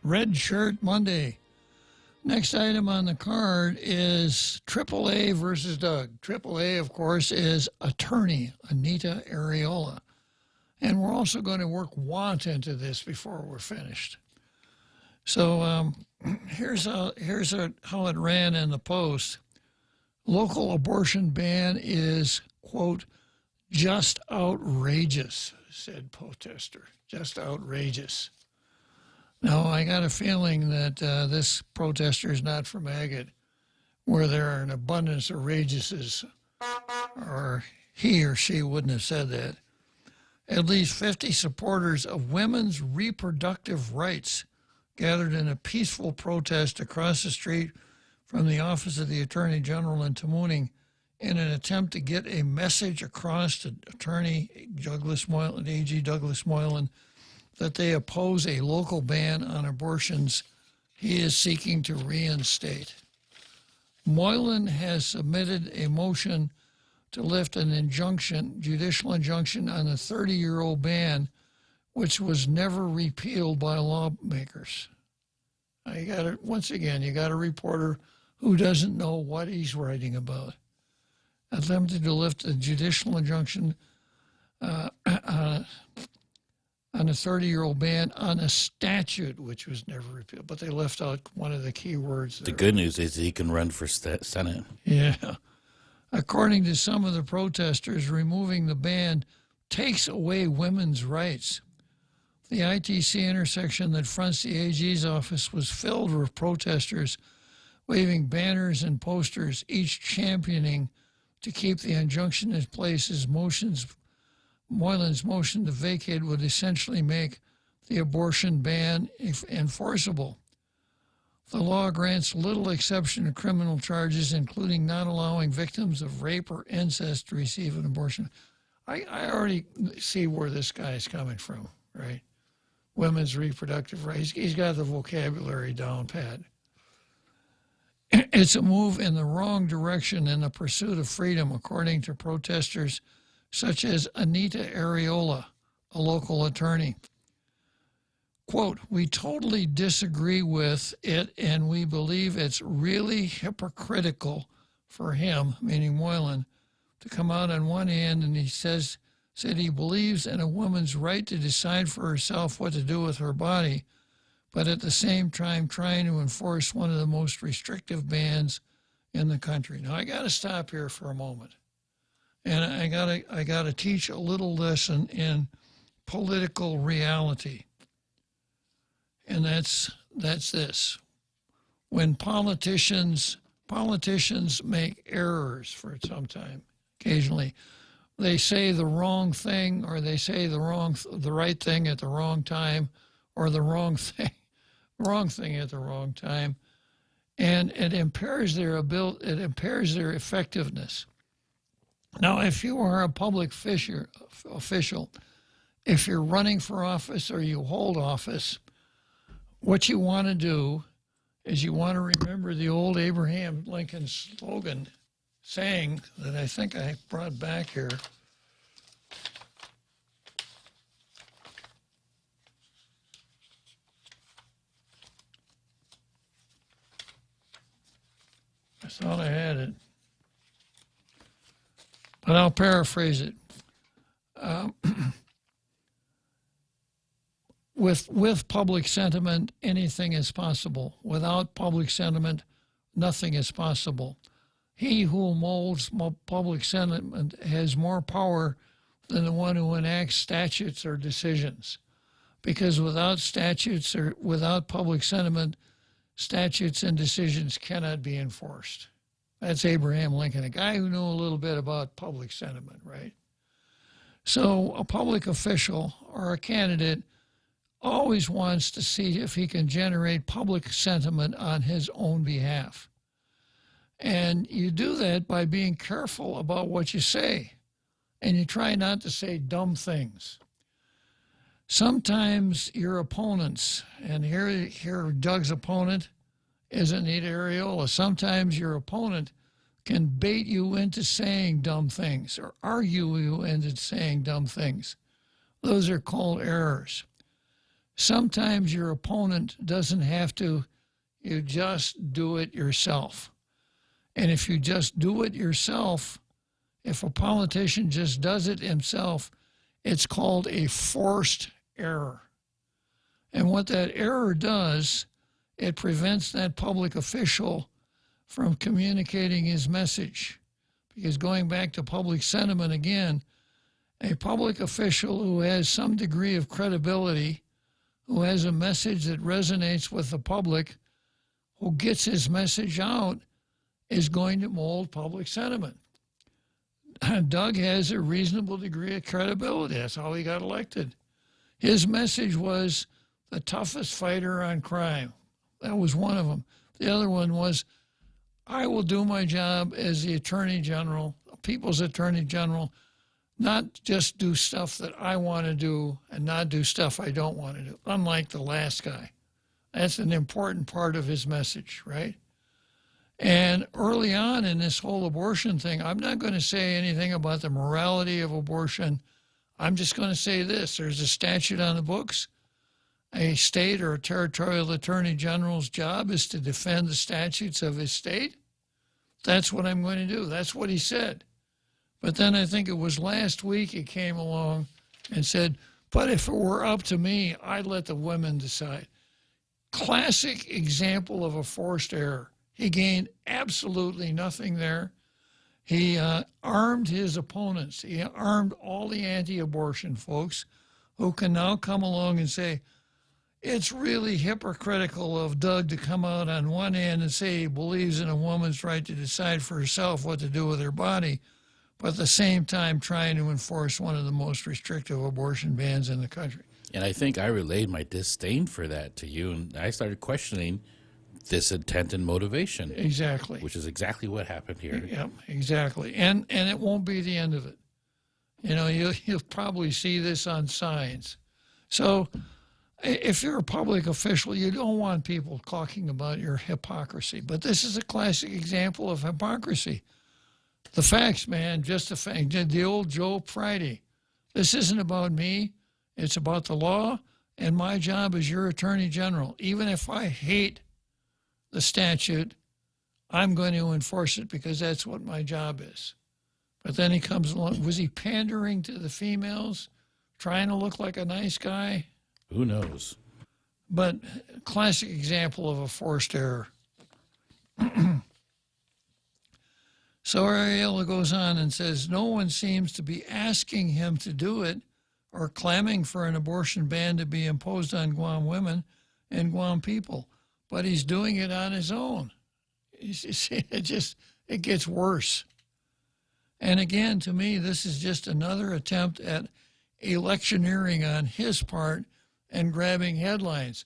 Red Shirt Monday. Next item on the card is AAA versus Doug. AAA, of course, is attorney Anita Areola. And we're also going to work Want into this before we're finished. So here's how it ran in the Post. Local abortion ban is, quote, just outrageous, said protester. Just outrageous. Now, I got a feeling that this protester is not from Agate, where there are an abundance of rageouses, or he or she wouldn't have said that. At least 50 supporters of women's reproductive rights gathered in a peaceful protest across the street from the office of the Attorney General in Tamuning in an attempt to get a message across to Attorney Douglas Moylan, AG Douglas Moylan, that they oppose a local ban on abortions he is seeking to reinstate. Moylan has submitted a motion to lift an injunction, judicial injunction, on a 30-year-old ban, which was never repealed by lawmakers. Once again, you got a reporter who doesn't know what he's writing about. Attempted to lift a judicial injunction on a 30-year-old ban on a statute which was never repealed, but they left out one of the key words there. The good news is he can run for Senate. Yeah. According to some of the protesters, removing the ban takes away women's rights. The ITC intersection that fronts the AG's office was filled with protesters waving banners and posters, each championing to keep the injunction in place as Moylan's motion to vacate would essentially make the abortion ban enforceable. The law grants little exception to criminal charges, including not allowing victims of rape or incest to receive an abortion. I already see where this guy is coming from, right? Women's reproductive rights. He's got the vocabulary down pat. It's a move in the wrong direction in the pursuit of freedom, according to protesters such as Anita Areola, a local attorney. Quote, we totally disagree with it, and we believe it's really hypocritical for him, meaning Moylan, to come out on one hand and he said he believes in a woman's right to decide for herself what to do with her body, but at the same time trying to enforce one of the most restrictive bans in the country. Now, I got to stop here for a moment. And I got to teach a little lesson in political reality. And that's this. When politicians make errors for some time, occasionally, they say the wrong thing, or they say the right thing at the wrong time, or the wrong thing at the wrong time. and it impairs their ability, it impairs their effectiveness. Now, if you are a public official, if you're running for office or you hold office, what you want to do is you want to remember the old Abraham Lincoln slogan saying that I think I brought back here. I thought I had it, but I'll paraphrase it. With public sentiment, anything is possible. Without public sentiment, nothing is possible. He who molds public sentiment has more power than the one who enacts statutes or decisions. Because without statutes or without public sentiment, statutes and decisions cannot be enforced. That's Abraham Lincoln, a guy who knew a little bit about public sentiment, right? So a public official or a candidate always wants to see if he can generate public sentiment on his own behalf. And you do that by being careful about what you say. And you try not to say dumb things. Sometimes your opponents, and here Doug's opponent is Anita Areola, sometimes your opponent can bait you into saying dumb things or argue you into saying dumb things. Those are called errors. Sometimes your opponent doesn't have to, you just do it yourself. And if you just do it yourself, if a politician just does it himself, it's called a forced error. And what that error does, it prevents that public official from communicating his message. Because going back to public sentiment again, a public official who has some degree of credibility, who has a message that resonates with the public, who gets his message out, is going to mold public sentiment. Doug has a reasonable degree of credibility. That's how he got elected. His message was the toughest fighter on crime. That was one of them. The other one was, I will do my job as the Attorney General, People's Attorney General, not just do stuff that I want to do and not do stuff I don't want to do, unlike the last guy. That's an important part of his message, right? And early on in this whole abortion thing, I'm not going to say anything about the morality of abortion. I'm just going to say this. There's a statute on the books. A state or a territorial attorney general's job is to defend the statutes of his state. That's what I'm going to do. That's what he said. But then I think it was last week he came along and said, but if it were up to me, I'd let the women decide. Classic example of a forced error. He gained absolutely nothing there. He armed his opponents. He armed all the anti-abortion folks who can now come along and say, it's really hypocritical of Doug to come out on one hand and say he believes in a woman's right to decide for herself what to do with her body, but at the same time trying to enforce one of the most restrictive abortion bans in the country. And I think I relayed my disdain for that to you, and I started questioning this intent and motivation. Exactly. Which is exactly what happened here. Yep, exactly. And it won't be the end of it. You know, you'll probably see this on signs. So if you're a public official, you don't want people talking about your hypocrisy. But this is a classic example of hypocrisy. The facts, man, just the fact. The old Joe Friday. This isn't about me. It's about the law, and my job as your attorney general. Even if I hate the statute, I'm going to enforce it because that's what my job is. But then he comes along. Was he pandering to the females, trying to look like a nice guy? Who knows? But classic example of a forced error. So Areola goes on and says, no one seems to be asking him to do it or clamming for an abortion ban to be imposed on Guam women and Guam people, but he's doing it on his own. It gets worse. And again, to me, this is just another attempt at electioneering on his part and grabbing headlines.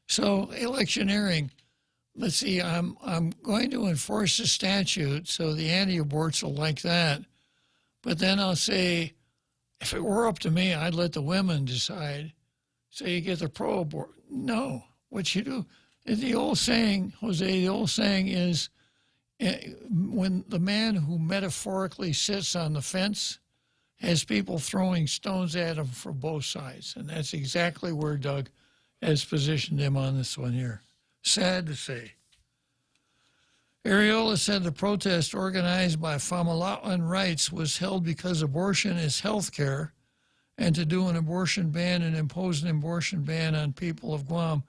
So electioneering, let's see, I'm going to enforce the statute, so the anti-aborts will like that. But then I'll say, if it were up to me, I'd let the women decide. So you get the pro-abort. No, what you do, the old saying, Jose, the old saying is, when the man who metaphorically sits on the fence has people throwing stones at him from both sides. And that's exactly where Doug has positioned him on this one here. Sad to say. Areola said the protest organized by Famalawan Rights was held because abortion is health care, and to do an abortion ban and impose an abortion ban on people of Guam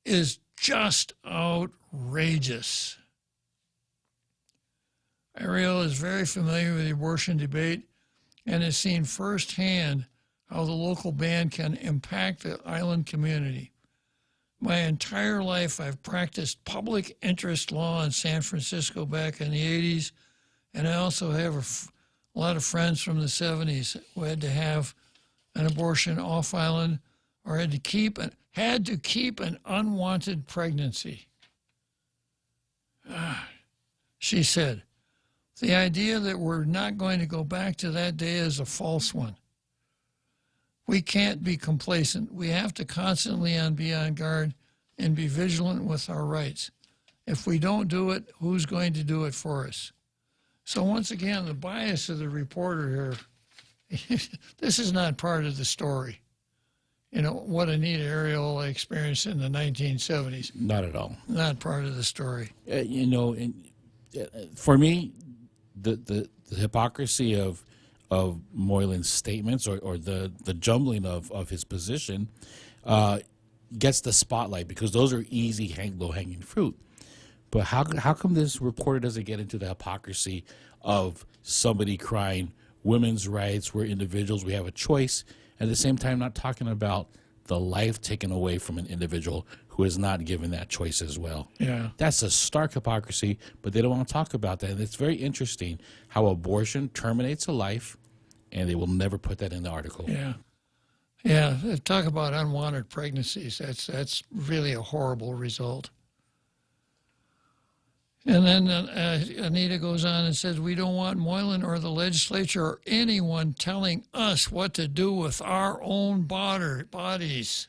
is just outrageous. Areola is very familiar with the abortion debate and has seen firsthand how the local ban can impact the island community. My entire life, I've practiced public interest law in San Francisco back in the 80s, and I also have a lot of friends from the 70s who had to have an abortion off island or had to keep an unwanted pregnancy. She said, the idea that we're not going to go back to that day is a false one. We can't be complacent. We have to constantly be on guard and be vigilant with our rights. If we don't do it, who's going to do it for us? So once again, the bias of the reporter here, this is not part of the story. You know, what Anita Areola experienced in the 1970s. Not at all. Not part of the story. You know, for me, the hypocrisy of Moylan's statements or the jumbling of his position gets the spotlight because those are easy, low-hanging fruit. But how come this reporter doesn't get into the hypocrisy of somebody crying, women's rights, we're individuals, we have a choice, at the same time not talking about the life taken away from an individual who is not given that choice as well. Yeah. That's a stark hypocrisy, but they don't want to talk about that. And it's very interesting how abortion terminates a life, and they will never put that in the article. Yeah. Yeah, talk about unwanted pregnancies. That's really a horrible result. And then Anita goes on and says, we don't want Moylan or the legislature or anyone telling us what to do with our own bodies.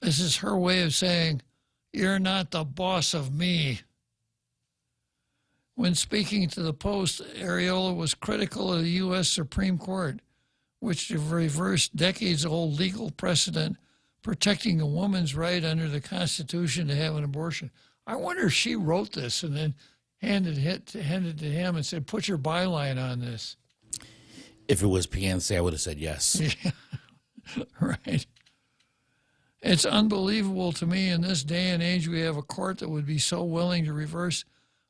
This is her way of saying, you're not the boss of me. When speaking to the Post, Areola was critical of the U.S. Supreme Court, which reversed decades-old legal precedent protecting a woman's right under the Constitution to have an abortion. I wonder if she wrote this and then handed it to him and said, put your byline on this. If it was PNC, I would have said yes. Yeah. Right. It's unbelievable to me in this day and age we have a court that would be so willing to reverse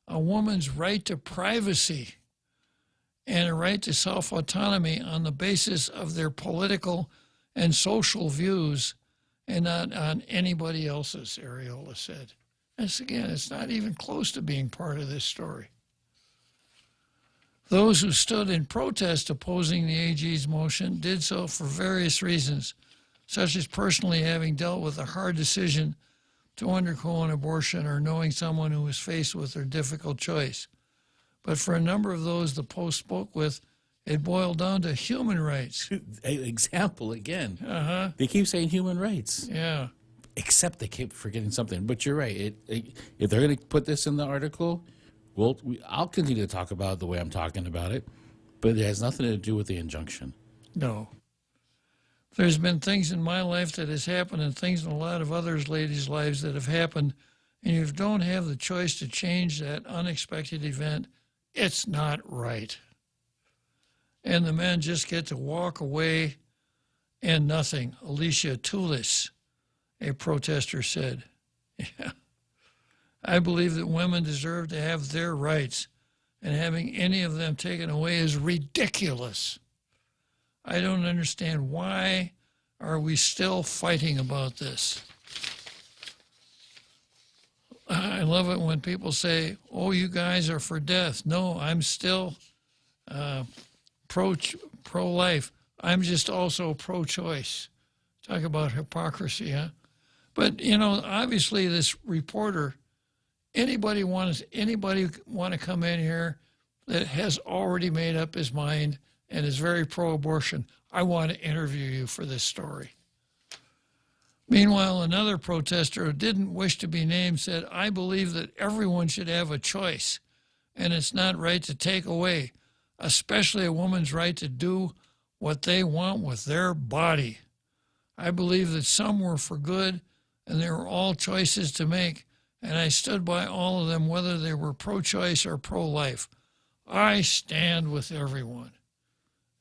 a woman's right to privacy and a right to self-autonomy on the basis of their political and social views and not on anybody else's, Areola said. This, again, it's not even close to being part of this story. Those who stood in protest opposing the AG's motion did so for various reasons, such as personally having dealt with a hard decision to undergo an abortion or knowing someone who was faced with a difficult choice. But for a number of those the Post spoke with, it boiled down to human rights. Example again. Uh-huh. They keep saying human rights. Yeah. Except they keep forgetting something. But you're right. If they're going to put this in the article, I'll continue to talk about it the way I'm talking about it, but it has nothing to do with the injunction. No. There's been things in my life that has happened and things in a lot of others' ladies' lives that have happened, and you don't have the choice to change that unexpected event, it's not right. And the men just get to walk away and nothing. Alicia Tulis, a protester, said. Yeah. I believe that women deserve to have their rights, and having any of them taken away is ridiculous. I don't understand why are we still fighting about this. I love it when people say, oh, you guys are for death. No, I'm still pro-life. I'm just also pro-choice. Talk about hypocrisy, huh? But, you know, obviously this reporter, anybody want to come in here that has already made up his mind and is very pro-abortion, I want to interview you for this story. Meanwhile, another protester who didn't wish to be named said, I believe that everyone should have a choice, and it's not right to take away, especially a woman's right to do what they want with their body. I believe that some were for good, and they were all choices to make, and I stood by all of them, whether they were pro-choice or pro-life. I stand with everyone,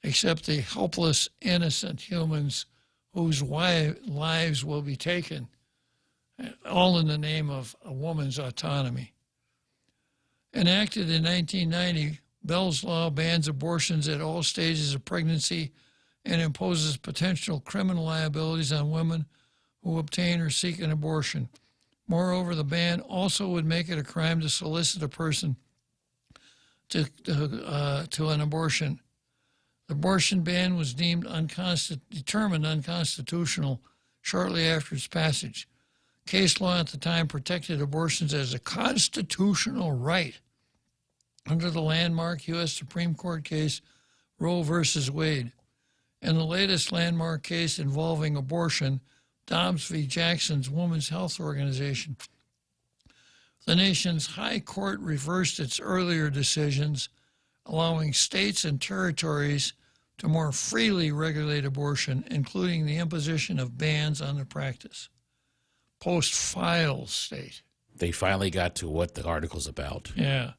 except the helpless, innocent humans whose lives will be taken, all in the name of a woman's autonomy. Enacted in 1990, Bell's Law bans abortions at all stages of pregnancy and imposes potential criminal liabilities on women who obtain or seek an abortion. Moreover, the ban also would make it a crime to solicit a person to an abortion. The abortion ban was deemed determined unconstitutional shortly after its passage. Case law at the time protected abortions as a constitutional right under the landmark U.S. Supreme Court case Roe v. Wade. And the latest landmark case involving abortion, Dobbs v. Jackson's Women's Health Organization. The nation's high court reversed its earlier decisions, allowing states and territories to more freely regulate abortion, including the imposition of bans on the practice. Post-file state. They finally got to what the article's about. Yeah.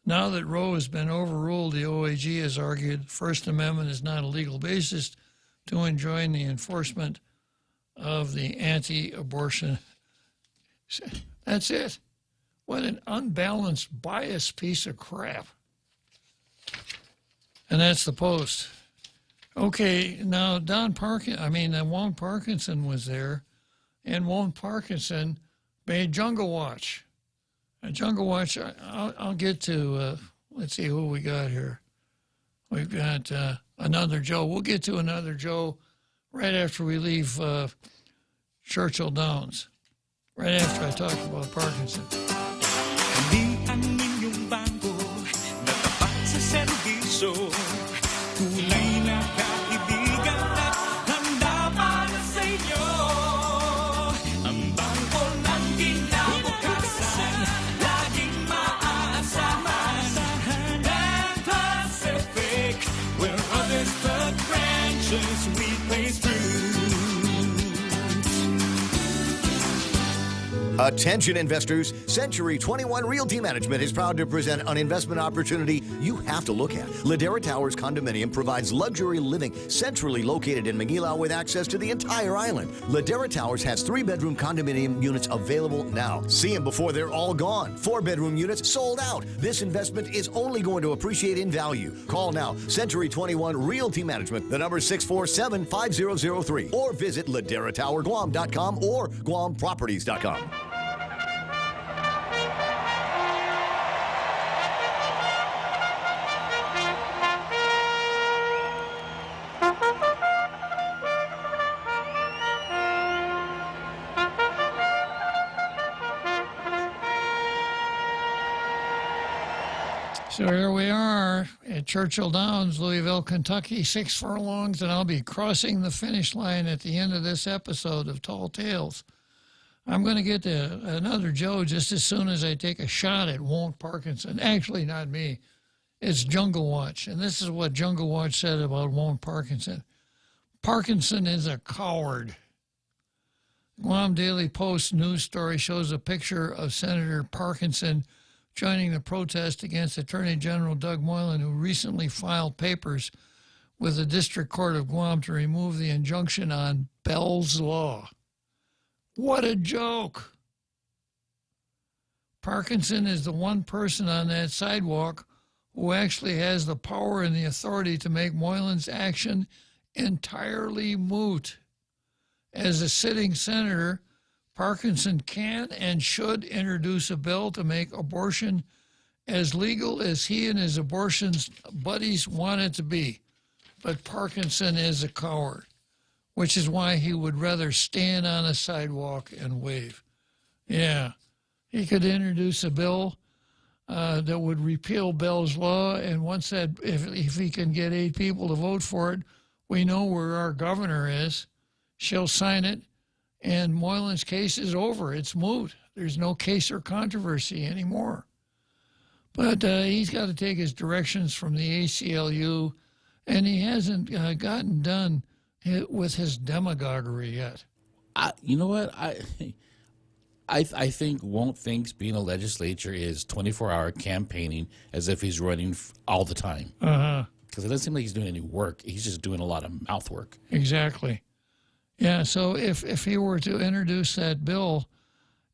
Now that Roe has been overruled, the OAG has argued the First Amendment is not a legal basis to enjoin the enforcement of the anti-abortion. That's it. What an unbalanced, biased piece of crap. And that's the Post. Okay, now Wong Parkinson was there, and Wong Parkinson made Jungle Watch. And Jungle Watch, I'll get to, let's see who we got here. We've got another Joe. We'll get to another Joe right after we leave Churchill Downs, right after I talk about Parkinson. Ang inyong bangko na tapat sa serbisyo, tunay na kaibigan at handa para sa inyo. Ang bangko ng kinabukasan, laging maaasahan. Pan Pacific, where others put branches, we place roots. Attention investors, Century 21 Realty Management is proud to present an investment opportunity you have to look at. Ladera Towers Condominium provides luxury living centrally located in Manila with access to the entire island. Ladera Towers has 3-bedroom condominium units available now. See them before they're all gone. 4-bedroom units sold out. This investment is only going to appreciate in value. Call now, Century 21 Realty Management. The number is 647-5003 or visit laderatowerguam.com or guamproperties.com. So here we are at Churchill Downs, Louisville, Kentucky, 6 furlongs, and I'll be crossing the finish line at the end of this episode of Tall Tales. I'm going to get to another Joe just as soon as I take a shot at Wong Parkinson. Actually, not me. It's Jungle Watch, and this is what Jungle Watch said about Wong Parkinson. Parkinson is a coward. Guam Daily Post news story shows a picture of Senator Parkinson joining the protest against Attorney General Doug Moylan, who recently filed papers with the District Court of Guam to remove the injunction on Bell's Law. What a joke! Parkinson is the one person on that sidewalk who actually has the power and the authority to make Moylan's action entirely moot. As a sitting senator, Parkinson can and should introduce a bill to make abortion as legal as he and his abortion buddies want it to be. But Parkinson is a coward. which is why he would rather stand on a sidewalk and wave. Yeah, he could introduce a bill that would repeal Bell's law, and once that, if he can get 8 people to vote for it, we know where our governor is. She'll sign it, and Moylan's case is over. It's moot. There's no case or controversy anymore. But he's got to take his directions from the ACLU, and he hasn't gotten done with his demagoguery yet. You know what? I think Won't thinks being a legislature is 24-hour campaigning as if he's running all the time. Because it doesn't seem like he's doing any work. He's just doing a lot of mouth work. Exactly. Yeah, so if he were to introduce that bill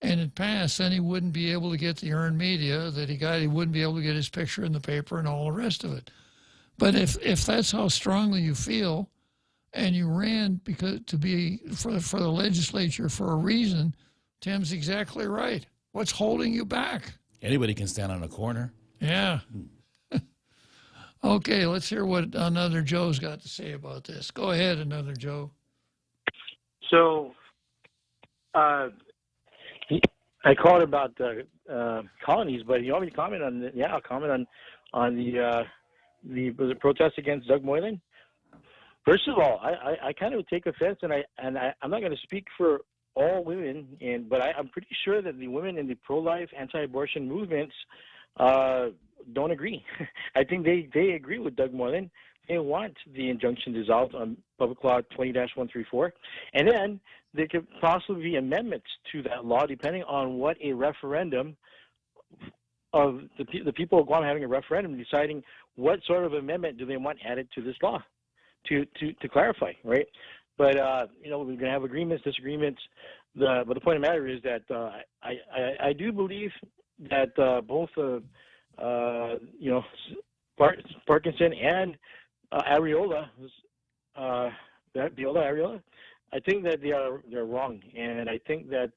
and it passed, then he wouldn't be able to get the earned media that he got. He wouldn't be able to get his picture in the paper and all the rest of it. But if that's how strongly you feel, and you ran to be for the legislature for a reason, Tim's exactly right. What's holding you back? Anybody can stand on a corner. Yeah. Okay, let's hear what another Joe's got to say about this. Go ahead, another Joe. So, I called about the colonies, but you want me to comment on it? Yeah, I'll comment on the protest against Doug Moylan. First of all, I kind of take offense, and I'm not going to speak for all women, but I'm pretty sure that the women in the pro-life, anti-abortion movements don't agree. I think they agree with Doug Moylan. They want the injunction dissolved on Public Law 20-134, and then there could possibly be amendments to that law depending on what a referendum of the people of Guam having a referendum deciding what sort of amendment do they want added to this law to clarify, right? But we're going to have agreements, disagreements. But the point of the matter is that I do believe that both Parkinson and Areola, Areola, I think that they're wrong, and I think that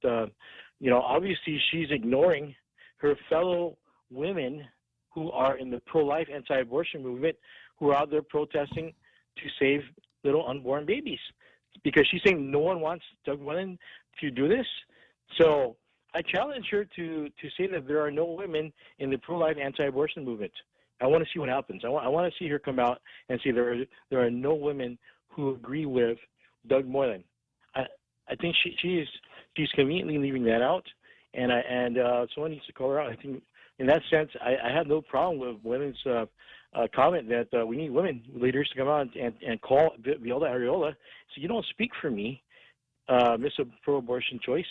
obviously she's ignoring her fellow women who are in the pro-life, anti-abortion movement, who are out there protesting to save little unborn babies, because she's saying no one wants Doug Moylan to do this. So I challenge her to say that there are no women in the pro-life, anti-abortion movement. I want to see what happens. I want to see her come out and say there are no women who agree with Doug Moylan. I think she's conveniently leaving that out, and someone needs to call her out. I think in that sense, I have no problem with women's comment that we need women leaders to come out and call Viola Areola. So you don't speak for me, Miss Pro-Abortion Choice.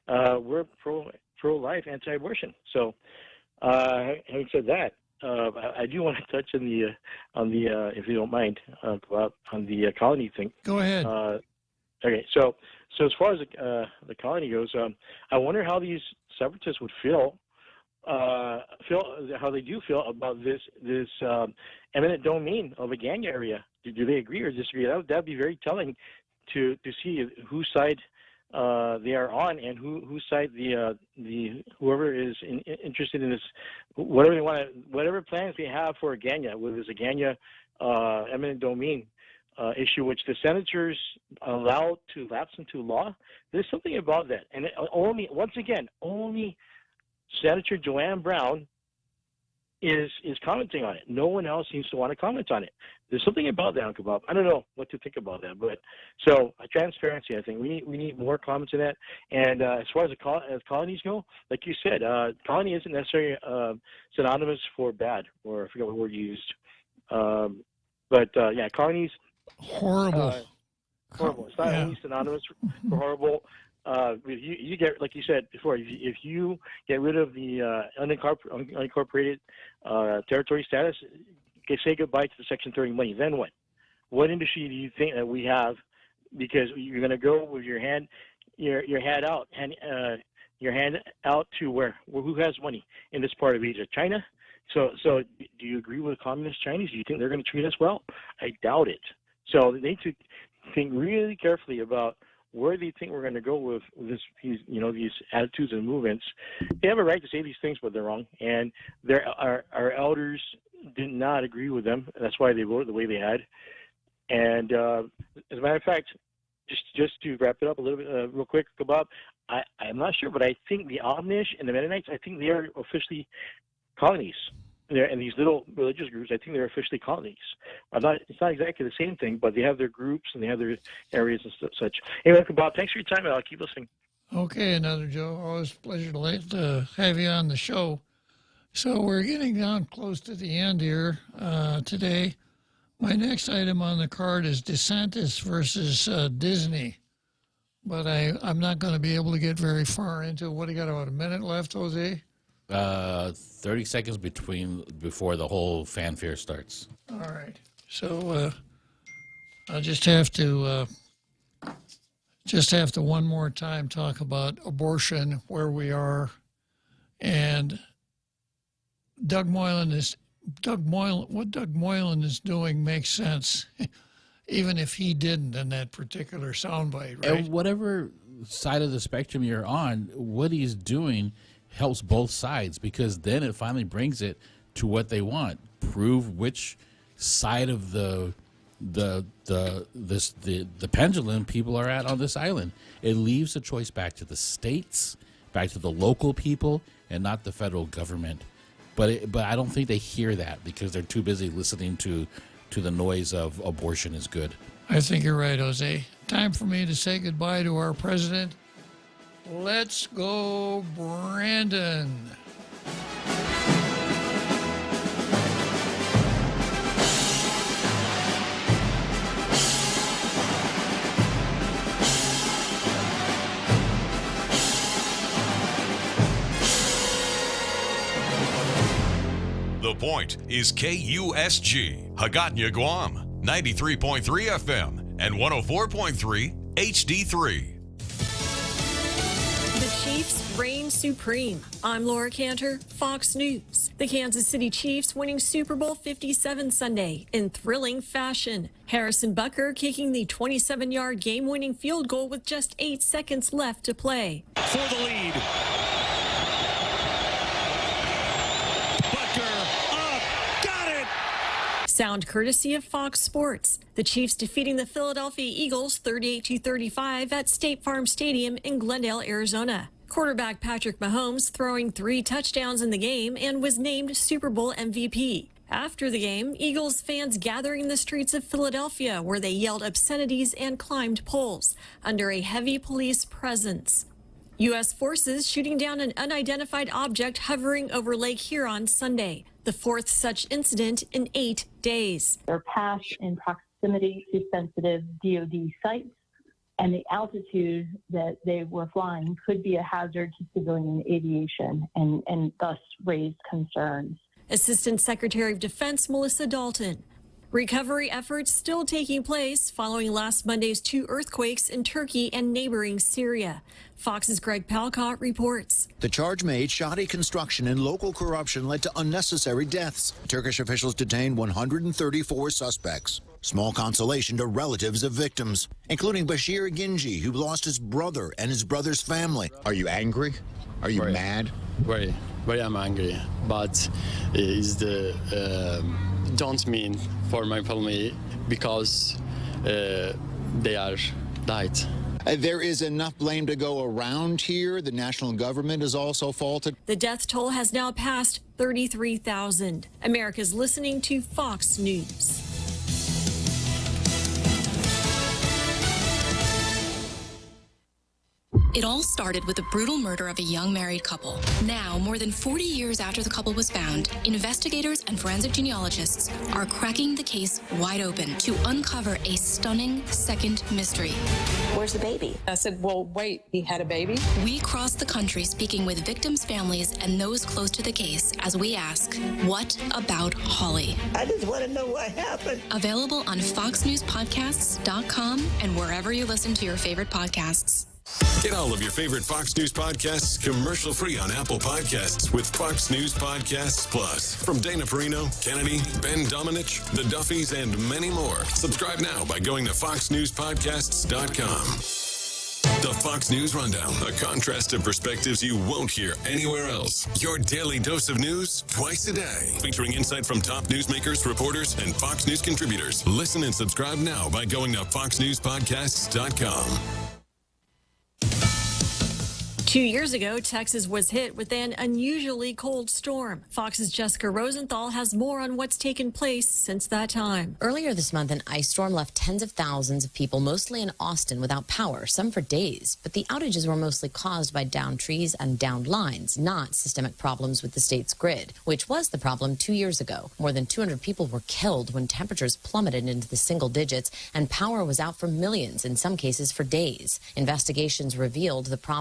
We're pro-life, anti-abortion. So having said that, I do want to touch on the if you don't mind, on the colony thing. Go ahead. Okay, so as far as the colony goes, I wonder how these separatists would feel how they do feel about this eminent domain of a gang area. Do they agree or disagree? That'd be very telling to see whose side they are on and whose side the whoever is interested in this, whatever plans they have for Agana, whether it's Agana eminent domain issue, which the senators allowed to lapse into law. There's something about that, and only Senator Joanne Brown is commenting on it. No one else seems to want to comment on it. There's something about that, Uncle Bob. I don't know what to think about that, but so transparency. I think we need more comments on that. And as far as as colonies go, like you said, colony isn't necessarily synonymous for bad, or I forget what word you used. But yeah, colonies. Horrible. Horrible. It's not only synonymous for horrible. If you get, like you said before, if you get rid of the unincorporated territory status, say goodbye to the Section 30 money. Then what? What industry do you think that we have? Because you're going to go with your hand out, and your hand out to where? Well, who has money in this part of Asia? China. So do you agree with communist Chinese? Do you think they're going to treat us well? I doubt it. So they need to think really carefully about where do you think we're going to go with these attitudes and movements. They have a right to say these things, but they're wrong. And our elders did not agree with them. That's why they voted the way they had. And as a matter of fact, just to wrap it up a little bit real quick, Bob, I'm not sure, but I think the Amish and the Mennonites, I think they are officially colonies. And these little religious groups, I think they're officially colonies. It's not exactly the same thing, but they have their groups and they have their areas and such. Anyway, Bob, thanks for your time, and I'll keep listening. Okay, another Joe. Always a pleasure to have you on the show. So we're getting down close to the end here today. My next item on the card is DeSantis versus Disney. But I'm not going to be able to get very far into it. What do you got, about a minute left, Jose? 30 seconds before the whole fanfare starts. All right. So I'll just have to one more time talk about abortion, where we are, and what Doug Moylan is doing makes sense, even if he didn't in that particular soundbite, right? And whatever side of the spectrum you're on, what he's doing helps both sides, because then it finally brings it to what they want. Prove which side of the pendulum people are at on this island. It leaves the choice back to the states, back to the local people, and not the federal government. But I don't think they hear that because they're too busy listening to the noise of abortion is good. I think you're right, Jose. Time for me to say goodbye to our president. Let's go, Brandon. The Point is KUSG, Hagåtña, Guam, 93.3 FM and 104.3 HD3. The Chiefs reign supreme. I'm Laura Cantor, Fox News. The Kansas City Chiefs winning Super Bowl 57 Sunday in thrilling fashion. Harrison Butker kicking the 27-yard game-winning field goal with just 8 seconds left to play. For the lead. Sound courtesy of Fox Sports. The Chiefs defeating the Philadelphia Eagles 38-35 at State Farm Stadium in Glendale, Arizona. Quarterback Patrick Mahomes throwing 3 touchdowns in the game and was named Super Bowl MVP. After the game, Eagles fans gathering in the streets of Philadelphia where they yelled obscenities and climbed poles under a heavy police presence. U.S. forces shooting down an unidentified object hovering over Lake Huron Sunday, the 4th such incident in 8 days. They're passed in proximity to sensitive DoD sites, and the altitude that they were flying could be a hazard to civilian aviation and thus raise concerns. Assistant Secretary of Defense Melissa Dalton. Recovery efforts still taking place following last Monday's 2 earthquakes in Turkey and neighboring Syria. Fox's Greg Palcott reports. The charge made shoddy construction and local corruption led to unnecessary deaths. Turkish officials detained 134 suspects. Small consolation to relatives of victims, including Bashir Ginji, who lost his brother and his brother's family. Are you angry? Are you mad? Very I'm angry, but it's don't mean for my family because they are died. There is enough blame to go around here. The national government is also faulted. The death toll has now passed 33,000. America's listening to Fox News. It all started with the brutal murder of a young married couple. Now, more than 40 years after the couple was found, investigators and forensic genealogists are cracking the case wide open to uncover a stunning second mystery. Where's the baby? I said, well, wait, he had a baby? We cross the country speaking with victims' families and those close to the case as we ask, what about Holly? I just want to know what happened. Available on FoxNewsPodcasts.com and wherever you listen to your favorite podcasts. Get all of your favorite Fox News podcasts commercial-free on Apple Podcasts with Fox News Podcasts Plus. From Dana Perino, Kennedy, Ben Domenech, The Duffys, and many more. Subscribe now by going to FoxNewsPodcasts.com. The Fox News Rundown, a contrast of perspectives you won't hear anywhere else. Your daily dose of news twice a day, featuring insight from top newsmakers, reporters, and Fox News contributors. Listen and subscribe now by going to foxnewspodcasts.com. 2 years ago, Texas was hit with an unusually cold storm. Fox's Jessica Rosenthal has more on what's taken place since that time. Earlier this month, an ice storm left tens of thousands of people, mostly in Austin, without power, some for days. But the outages were mostly caused by downed trees and downed lines, not systemic problems with the state's grid, which was the problem 2 years ago. More than 200 people were killed when temperatures plummeted into the single digits, and power was out for millions, in some cases for days. Investigations revealed the problem